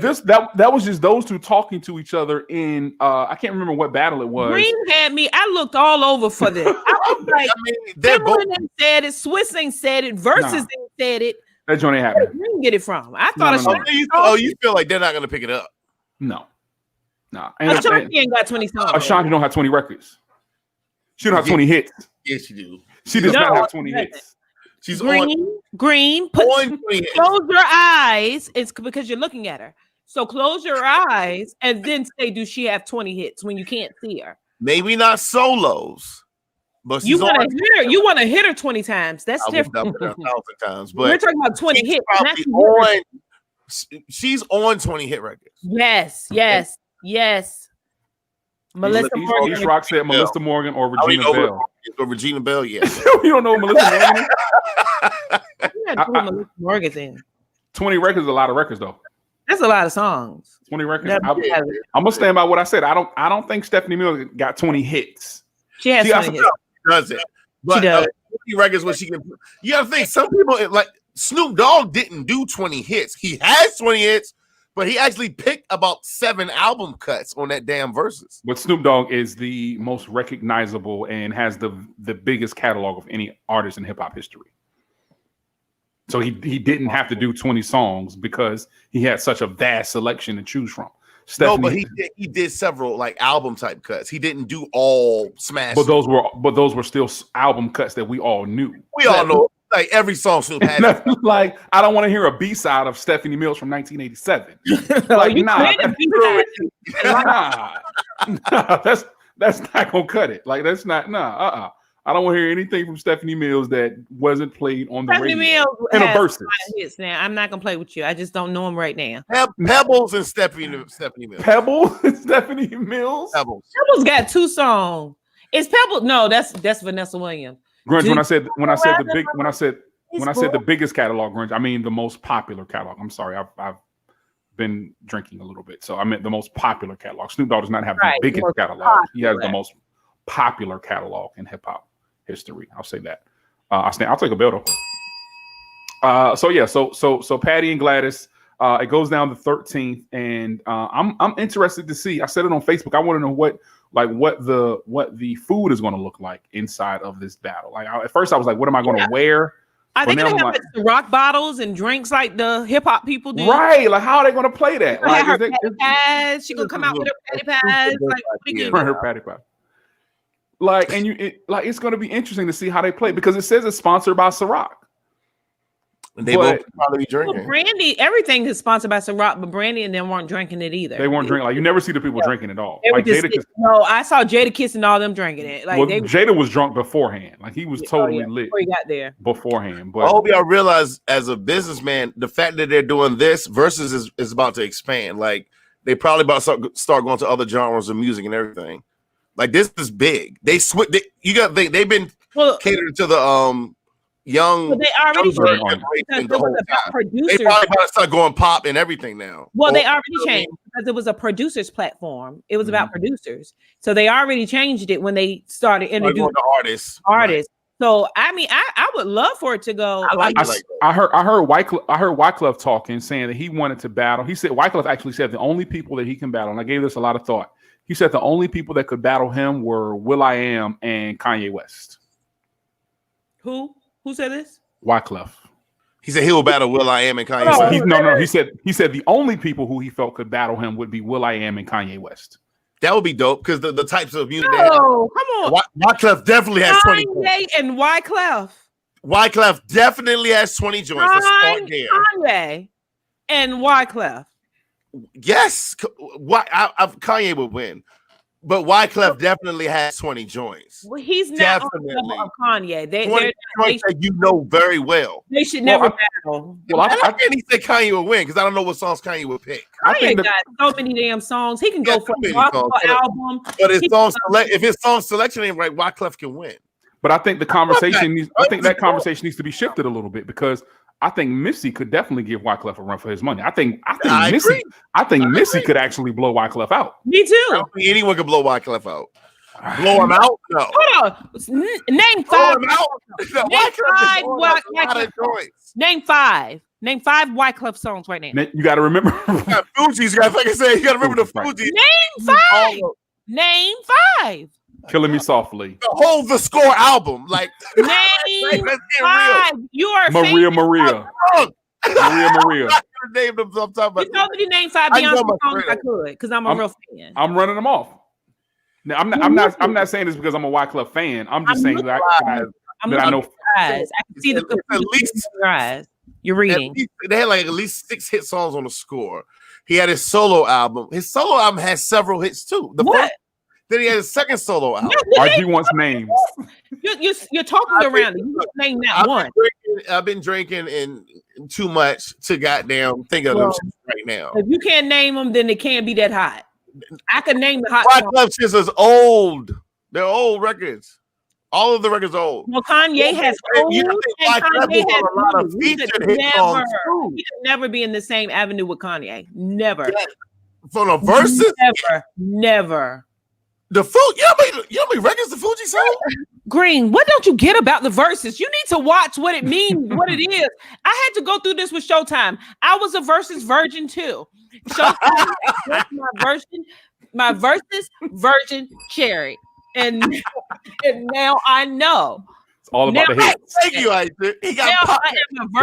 that was just those two talking to each other in I can't remember what battle it was. Green had me. I looked all over for this. I was like, Timbaland ain't said it. Swiss ain't said it. Verzuz ain't said it. That joint ain't happening. Where did Green get it from? I thought you feel like they're not gonna pick it up? No. Ashanti ain't got 20 songs. Ashanti don't have 20 records. She don't have 20 hits. Yes, she do. She does not have 20 hits. She's Green. Close your eyes. It's because you're looking at her. So close your eyes and then say, "Do she have 20 hits?" When you can't see her. Maybe not solos. But you want to hit her. You want to hit her 20 times. That's different. 1,000 times, but we're talking about 20 hits. She's on 20 hit records. Yes. Melissa Morgan. East Rock said Melissa Morgan or Regina Bell. Regina Bell, yeah. You don't know Melissa Morgan? Melissa Morgan thing. 20 records is a lot of records, though. That's a lot of songs. 20 records. I'm gonna stand by what I said. I don't think Stephanie Mills got 20 hits. She has 20 hits. Does it? But 20 records what she can. You gotta think some people like Snoop Dogg didn't do 20 hits. He has 20 hits, but he actually picked about 7 album cuts on that damn Verzuz. But Snoop Dogg is the most recognizable and has the biggest catalog of any artist in hip hop history. So he didn't have to do 20 songs because he had such a vast selection to choose from. No, but he did several like album type cuts. He didn't do all smash. But those were still album cuts that we all knew. We all know like every song Snoop had. Like I don't want to hear a B-side of Stephanie Mills from 1987. Like nah, that's not gonna cut it. Like that's not I don't want to hear anything from Stephanie Mills that wasn't played on the radio. Mills in a Verzuz. Hits now. I'm not gonna play with you. I just don't know him right now. Pebbles and Stephanie Mills. Pebbles and Stephanie Mills. Pebbles got 2 songs. It's Pebbles. No, that's Vanessa Williams. Grunge. When I said the biggest catalog, Grunge, I mean the most popular catalog. I'm sorry, I've been drinking a little bit, so I meant the most popular catalog. Snoop Dogg does not have the biggest catalog. He has the most popular catalog in hip hop history. I'll say that. I'll take a bell though. So Patti and Gladys. It goes down the 13th, and I'm interested to see. I said it on Facebook. I want to know what the food is going to look like inside of this battle. Like at first, I was like, what am I going to wear? Are they going to have rock bottles and drinks like the hip hop people do? Right. Like how are they going to play that? Like her patty pads. She going to come out with her patty pads. Her patty pad. Like, and it's going to be interesting to see how they play because it says it's sponsored by Ciroc. They both probably be drinking. Well, Brandy, everything is sponsored by Ciroc, but Brandy and them weren't drinking it either. They weren't drinking. Like you never see the people drinking at all. Like I saw Jadakiss and all them drinking it. Like Jada was drunk beforehand. Like he was totally lit before he got there. Beforehand. But I hope y'all realize, as a businessman, the fact that they're doing this Verzuz is about to expand. Like they probably about to start going to other genres of music and everything. Like this is big. They switch. You got they've been catering to the young. Well, they already changed because it was about producers. They probably about to start going pop and everything now. Well, they already changed because it was a producers platform. It was about producers, so they already changed it when they started introducing artists. Right. So I mean, I would love for it to go. I heard Wyclef talking, saying that he wanted to battle. He said Wyclef actually said the only people that he can battle, and I gave this a lot of thought. He said the only people that could battle him were will.i.am and Kanye West. Who said this? Wyclef. He said he will battle will.i.am and Kanye West. No. He said the only people who he felt could battle him would be will.i.am and Kanye West. That would be dope because the types of music. No, come on. Wyclef definitely has 20. Kanye and Wyclef. Wyclef definitely has 20 joints. Let's start there. Kanye and Wyclef. Yes, Kanye would win, but Wyclef definitely has 20 joints. Well, he's not on the level of Kanye. They you know very well. They should never battle. Well, I can't even say Kanye would win because I don't know what songs Kanye would pick. Kanye got so many damn songs. He can go for a gospel album. But if his song selection ain't right, Wyclef can win. But I think the conversation that conversation needs to be shifted a little bit because I think Missy could definitely give Wyclef a run for his money. I think Missy could actually blow Wyclef out. Me too. I don't think anyone could blow Wyclef out. Blow him out? No. Hold on. Name five. Name five Wyclef songs right now. You got to remember. Fuji's. You got to remember the Fuji. Name five. Killing Me Softly. The Score album. Like name five. You are Maria. Name them sometime. You told me to name five Beyonce songs I could because I'm a real fan. I'm running them off. Now, I'm not saying this because I'm a Wyclef fan. I'm just saying that I know. I can see the at least in your eyes. You're reading. They had like at least 6 hit songs on the Score. He had his solo album. His solo album has several hits too. Then he had his second solo album. RG wants names. You're talking around. You name that one. I've been drinking and too much to goddamn think of them right now. If you can't name them, then it can't be that hot. I can name the hot. Wyclef is old. They're old records. All of the records are old. Well, Kanye has old and Kanye has a lot of featured hit songs. He could never be in the same avenue with Kanye. Never. For the Verzuz? Never. The Fuji, you know how many records the Fuji song? Green, what don't you get about the Verzuz? You need to watch what it means, what it is. I had to go through this with Showtime. I was a Verzuz virgin too. Showtime was my Verzuz virgin cherry, and now I know. It's all about the hits. Thank you, Isaac. He got he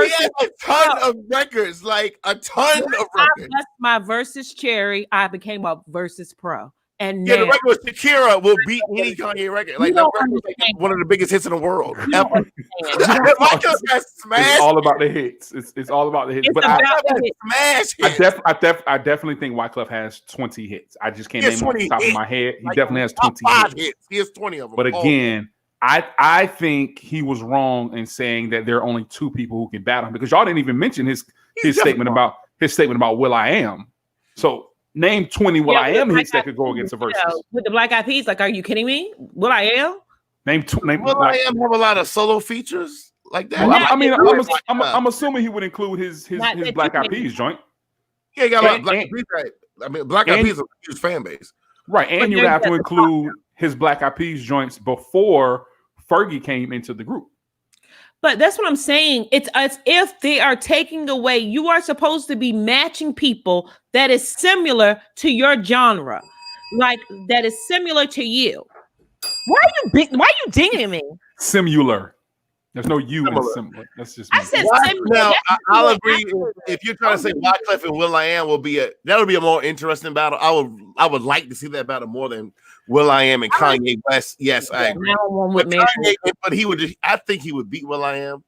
has a ton of records, like a ton of records. That's my Verzuz cherry. I became a Verzuz pro. And the record with Shakira will beat any Kanye record. Like that record was like one of the biggest hits in the world ever. It's all about the hits. It's all about the hits. But I definitely think Wyclef has 20 hits. I just can't name them off the top of my head. He definitely has 20 hits. He has 20 of them. But again, I think he was wrong in saying that there are only 2 people who can battle him, because y'all didn't even mention his statement about Will.i.am. So name 20 Will.i.am hits that could go against a Verzuz. With the Black Eyed Peas, like, are you kidding me? Will.i.am? Name Will.i.am have a lot of solo features like that. Well, I'm assuming he would include his Black Eyed Peas joint. Yeah, he got a lot of Black Eyed Peas. Right? I mean, Black Eyed Peas is a huge fan base. Right, and you would have to include his Black Eyed Peas joints before Fergie came into the group. But that's what I'm saying. It's as if they are taking away. You are supposed to be matching people that is similar to your genre, like that is similar to you. Why are you dinging me? Similar. There's no you in similar. That's just me. I said similar. Now I'll agree. If you're trying to say Wyclef and Will.i.am will be that'll be a more interesting battle. I would like to see that battle more than Will.i.am and Kanye West. Yes, I agree. But he would. I think he would beat Will.i.am.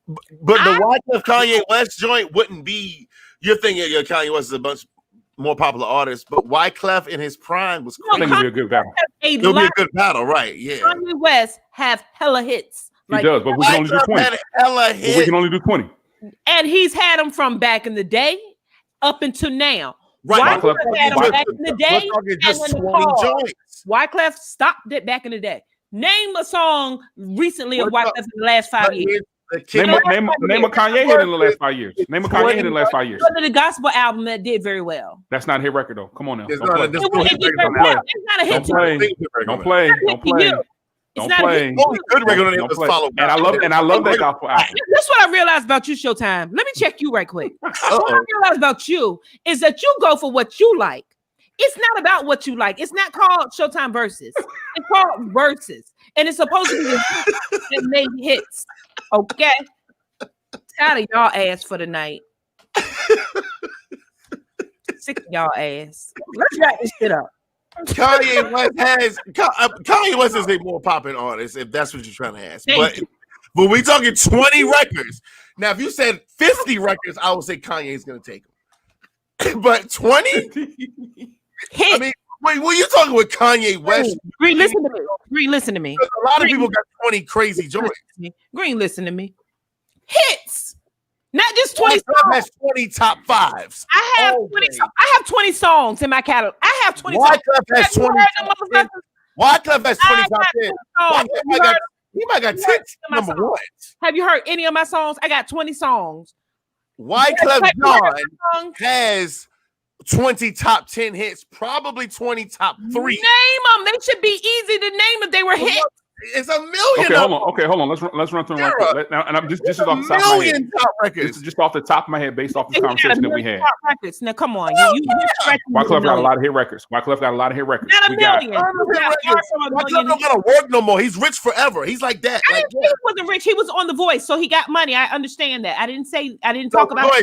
But the Wyclef Kanye West joint wouldn't be. You're thinking Kanye West is a bunch more popular artists, but Wyclef in his prime was. I think it'll be a good battle. It'll be a good battle, right? Yeah. Kanye West have hella hits. He does, but we can only do 20. We can only do 20. And he's had them from back in the day up until now. Right. Wyclef had them back in the day. Wyclef stopped it back in the day. Name a song recently of Wyclef in the last 5 years. Name a Kanye hit in the last 5 years. Name a Kanye hit in the last 5 years. The gospel album that did very well. That's not a hit record though. Come on now. It's not a hit. Don't play. Don't play. Good record on follow. And I love that gospel album. That's what I realized about you, Showtime. Let me check you right quick. What I realized about you is that you go for what you like. It's not about what you like. It's not called Showtime Verzuz. It's called Verzuz. And it's supposed to be that made hits. Okay? Tired of y'all ass for the night. Sick of y'all ass. Let's wrap this shit up. Kanye West is a more popping artist, if that's what you're trying to ask. But we're talking 20 records. Now, if you said 50 records, I would say Kanye's going to take them. But 20? I mean, wait, what are you talking with Kanye West? Green, listen to me. Green, listen to me. A lot of people got 20 crazy joints. Green, listen to me. Hits. Not just 20 songs. Has 20 top fives. I have 20 songs in my catalog. I have 20 songs. Wyclef has 20 top 10. Wyclef has 20 top 10. He might got 10 number one. Have you heard any of my songs? I got 20 songs. Wyclef Jean has 20 top 10 hits, probably 20 top 3. Name them. They should be easy to name if they were hits. It's a million. Okay, hold on. Let's run through them right quick. Now, and this is off the top of my head. Top records. This is just off the top of my head, based off the conversation that we had. Records. Now, come on. Wyclef got a lot of hit records. Not a million. Wyclef don't gotta work no more. He's rich forever. He's like that. He wasn't rich. He was on The Voice, so he got money. I understand that. I didn't talk about. I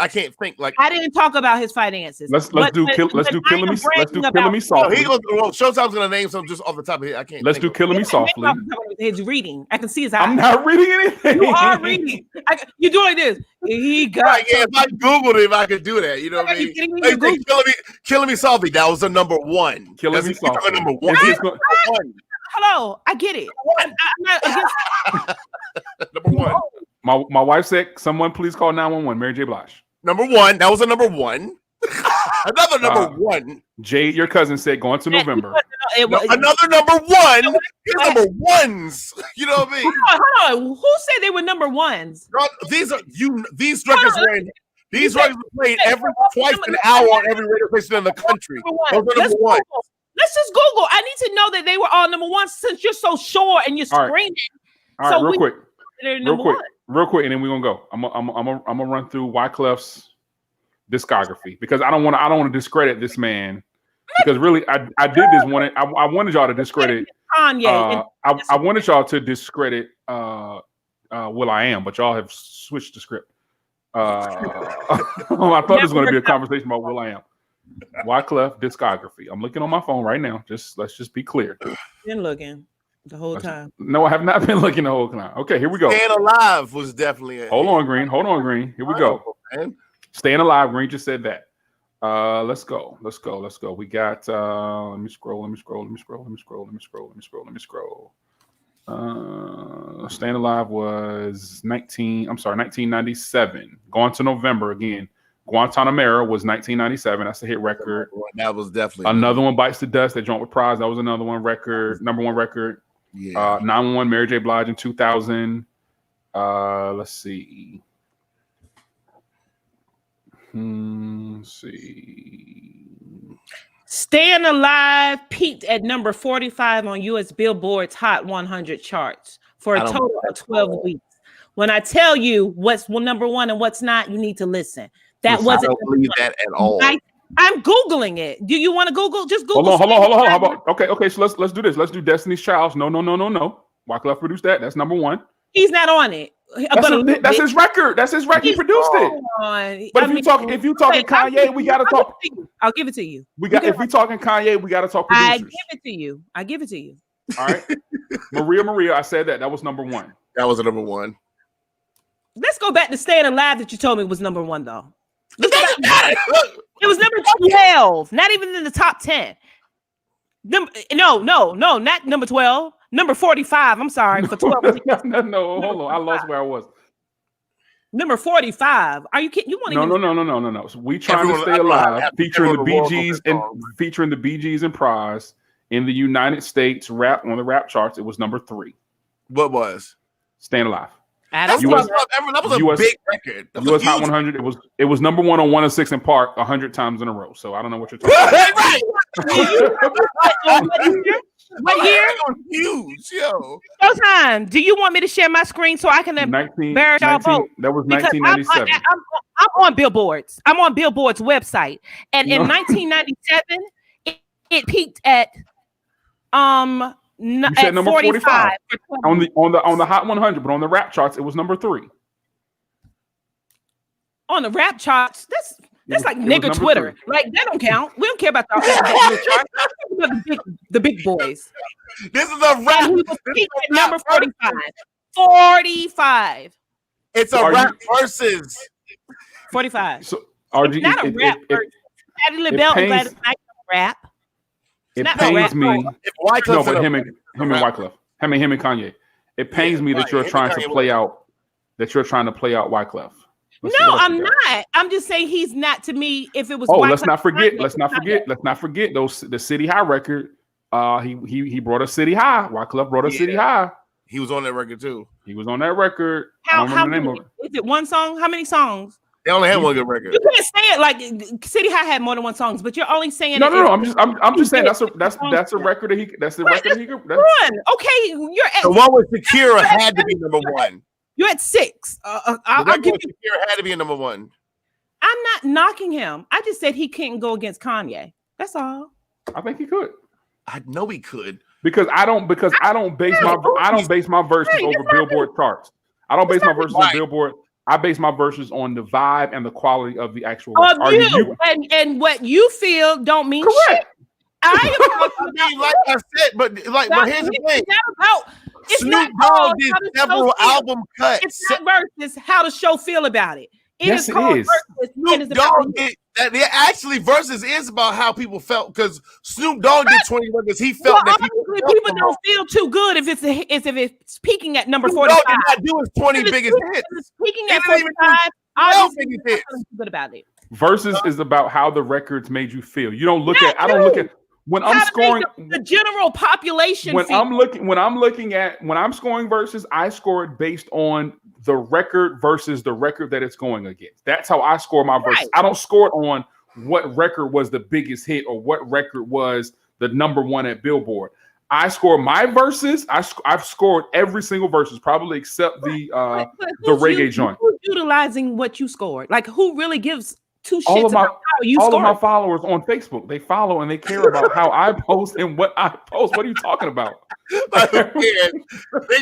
can't think like. I didn't talk about his finances. Let's do Killing Me Softly. Showtime's gonna name some just off the top of his head. I can't. Let's do Killing Me Softly. His reading. I can see his eyes. I'm not reading anything. You are reading. You do like this. He got. Right, yeah, if I Googled it, if I could do that, you know what I mean? Killing Me Softly. That was the number one. Killing Me Softly. Number one. Hello, I get it. I'm not against. Number one. My wife said, "Someone please call 911." Mary J. Blige. Number one. That was a number one. Another number one. Jade, your cousin, said going to November. Another number one. Number ones. You know what I mean? Hold on. Who said they were number ones? These records were in. These records were played twice an hour on every radio station in the country. Those are number one. Let's just Google. I need to know that they were all number one since you're so sure and you're screaming. All right, real quick, and then we're gonna go. I'm gonna run through Wyclef's discography because I don't want to discredit this man because really I did this one. I wanted y'all to discredit Kanye. I wanted y'all to discredit Will I Am, but y'all have switched the script. I thought this was going to be a conversation about Will I Am. Wyclef discography. I'm looking on my phone right now. Let's just be clear. Been looking the whole time. No, I have not been looking the whole time. Okay, here we go. Staying Alive was definitely a Hold on, Green. Here we go. Staying Alive. Green just said that. Let's go. We got let me scroll. Staying Alive was 1997. Going to November again. Guantanamera was 1997. That's a hit record. That was definitely another one. Bites the Dust. That joint with Prize. That was another one record. Number one record. Yeah. 911. Mary J. Blige in 2000. Let's see. Staying Alive peaked at number 45 on U.S. Billboard's Hot 100 charts for a total of 12 weeks. When I tell you what's number one and what's not, you need to listen. That wasn't. I don't believe that at all. I'm Googling it. Do you want to Google? Just Google. Hold on. How about okay? So let's do this. Let's do Destiny's Child. No. Wyclef produced that. That's number one. He's not on it. That's his record. That's his record. He produced it. But if you talking Kanye, we gotta talk. I'll give it to you. If we talking Kanye, we gotta talk producers. I give it to you. All right. Maria. I said that was number one. That was a number one. Let's go back to Staying Alive that you told me was number one though. It was number 12, not even in the top 10. No, not number 12. Number 45. I'm sorry for 12. No, hold on. I lost where I was. Number 45. Are you kidding? You want to? No. So we trying to stay alive, featuring the Bee Gees and Prize in the United States rap on the rap charts. It was number 3. What was? Staying Alive. That was a big record. US Hot 100. It was number 1 on 106 in Park 100 times in a row. So I don't know what you're talking about. Right. What year? Huge, yo. Showtime. Do you want me to share my screen so I can embarrass y'all both? That was 1997. I'm on Billboard's. I'm on Billboard's website, and in 1997, it peaked at You said number 45 on the Hot 100, but on the rap charts, it was number 3. On the rap charts, that's like nigga Twitter. 3. Like that don't count. We don't care about that. The big boys. This is a rap. He was at number 45. 45. It's a rap versus 45. So RG, not a rap versus. Patti, Labelle, and Gladys Knight rap. It pains me. No, but him and Wyclef. Him and Kanye. It pains me that you're trying to play out. Wyclef. No, I'm not. I'm just saying he's not to me. If it was, let's not forget those the City High record. He brought a City High. Wyclef brought a City High. He was on that record too. He was on that record. How many? Is it one song? How many songs? They only had one good record. You can't say it like City High had more than one songs, but you're only saying no. I'm just saying that's a record that he that's the record he could. Okay, you're at the one with Shakira had to be number 1. You're at 6. I'll give you. Shakira had to be number 1. I'm not knocking him. I just said he couldn't go against Kanye. That's all. I think he could. I know he could because I don't base my verses over Billboard charts. I don't base my verses on Billboard. I base my verses on the vibe and the quality of the actual and what you feel don't mean correct. Shit. I am like I said, but here's the thing. Snoop Dogg did several album cuts. It's not versus how the show feel about it. Yes, it is. Snoop Dogg actually versus is about how people felt because Snoop Dogg did 20 records. He felt that people don't feel too good if it's peaking at number 45. Dog did not do his 20 biggest hits. It's peaking at 45. I don't feel good about it. Versus is about how the records made you feel. You don't look at. I don't look at. When I'm scoring the general population, when I'm scoring versus, I score it based on the record versus the record that it's going against. That's how I score my verses. Right. I don't score it on what record was the biggest hit or what record was the number 1 at Billboard. I score my verses. I've scored every single verses, probably except the reggae joint. Who's utilizing what you scored? Like who really gives two shits all of my about how you scored? All of my followers on Facebook, they follow and they care about how I post and what I post. What are you talking about? Like, who cares?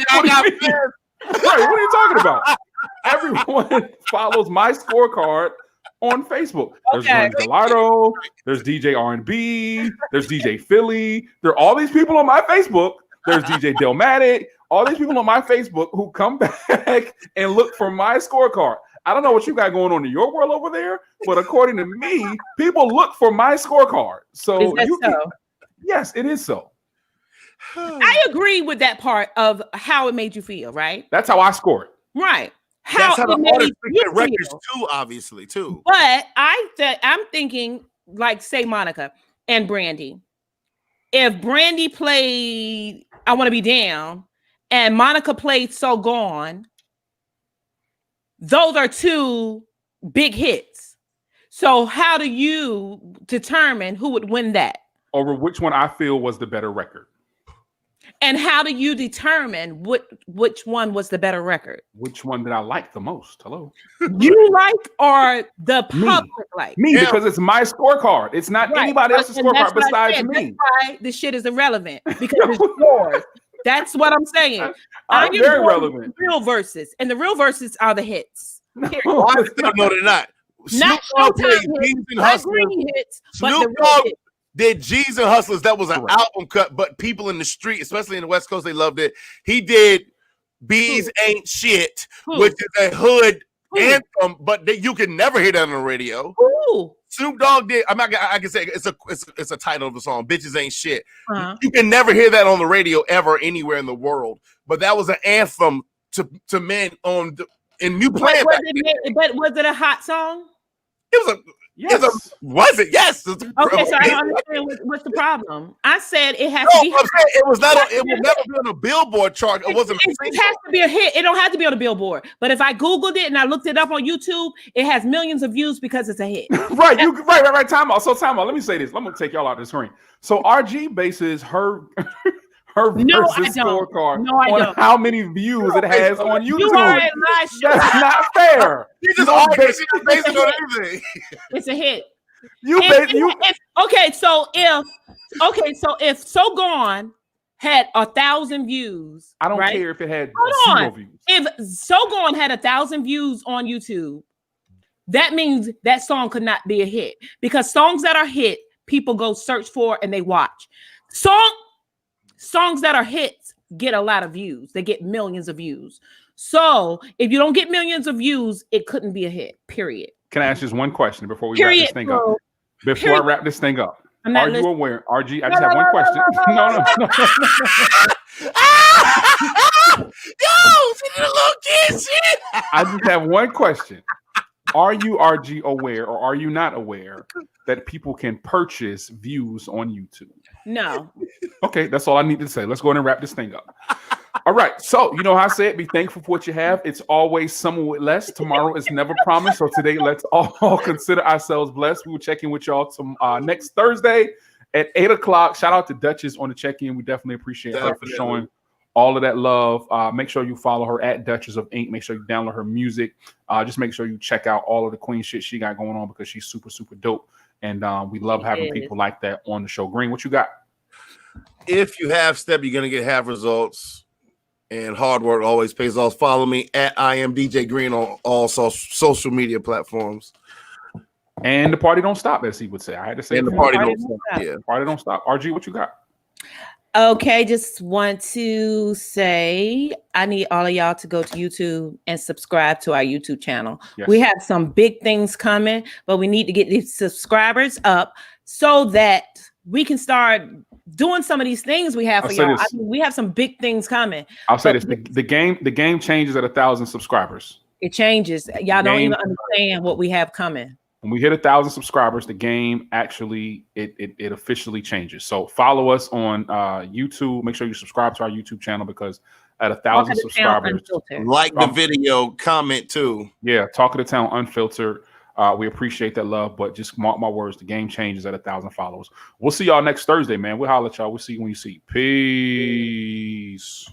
I got fans. Right, what are you talking about? Everyone follows my scorecard on Facebook. There's Remy Gallardo, there's DJ R&B, there's DJ Philly. There are all these people on my Facebook. There's DJ Delmatic. All these people on my Facebook who come back and look for my scorecard. I don't know what you got going on in your world over there, but according to me, people look for my scorecard. So, yes, it is so. I agree with that part of how it made you feel, right? That's how I scored. Right. That's how the artists pick their records too, obviously, too. But I'm thinking, like, say Monica and Brandy. If Brandy played I Want to Be Down and Monica played So Gone, those are two big hits. So how do you determine who would win that? Over which one I feel was the better record. And how do you determine which one was the better record? Which one did I like the most? Hello. You like or the public like? Me, because it's my scorecard. It's not anybody else's scorecard besides me. That's why this shit is irrelevant because it's yours. That's what I'm saying. I'm very relevant. Real verses, and the real verses are the hits. No, they're not. Not Showtime hits, Snoop Dogg did G's and Hustlers. That was an album cut, but people in the street, especially in the West Coast, they loved it. He did Bees Ain't Shit, which is a hood anthem, but you can never hear that on the radio. Snoop Dogg did. I can say it's a title of the song. Bitches Ain't Shit. You can never hear that on the radio ever anywhere in the world. But that was an anthem to men in New Plan. But was it a hot song? It was a. Yes. Was it? Yes. Okay, so I don't understand what's the problem. I said it has to be. It was not. It will never be on a Billboard chart. It wasn't. It has to be a hit. It don't have to be on a Billboard. But if I Googled it and I looked it up on YouTube, it has millions of views because it's a hit. Right. Time out. Let me say this. I'm gonna take y'all out the screen. So RG bases her versus scorecard on how many views it has on YouTube. You are a lie show. That's not fair. You just are basing it on everything. It's a hit. So if So Gone had 1,000 views, I don't care if it had 0 views. If So Gone had 1,000 views on YouTube, that means that song could not be a hit because songs that are hit, people go search for and they watch. Songs that are hits get a lot of views. They get millions of views. So if you don't get millions of views, it couldn't be a hit, period. Can I ask just one question before we wrap this thing up? Before I wrap this thing up, are you aware, RG? I just have one question. No. Yo, she did a little kid shit. I just have one question. Are you, RG, aware or are you not aware that people can purchase views on YouTube? No. Okay, that's all I need to say. Let's go ahead and wrap this thing up. All right, so you know how I said, be thankful for what you have. It's always someone with less. Tomorrow is never promised. So today, let's all consider ourselves blessed. We will check in with y'all next Thursday at 8 o'clock. Shout out to Dutchess on the check-in. We definitely appreciate her for showing all of that love. Make sure you follow her at Dutchess of Ink. Make sure you download her music. Just make sure you check out all of the queen shit she got going on because she's super, super dope. And we love having people like that on the show. Green, what you got? If you have step, you're going to get half results. And hard work always pays off. Follow me at I am DJ Green on all social media platforms. And the party don't stop, as he would say. I had to say the party don't stop. Yeah, party don't stop. RG, what you got? Okay, just want to say I need all of y'all to go to YouTube and subscribe to our YouTube channel. Yes. We have some big things coming, but we need to get these subscribers up so that we can start doing some of these things we have for y'all. I mean, we have some big things coming. I'll say this: the game changes at 1,000 subscribers. It changes. Y'all don't even understand what we have coming. When we hit 1,000 subscribers, the game actually it officially changes. So follow us on YouTube. Make sure you subscribe to our YouTube channel because at 1,000 subscribers, like the video, comment too. Yeah, Talk of the Town Unfiltered. We appreciate that love, but just mark my words, the game changes at 1,000 followers. We'll see y'all next Thursday, man. We'll holler at y'all. We'll see you when you see. Peace.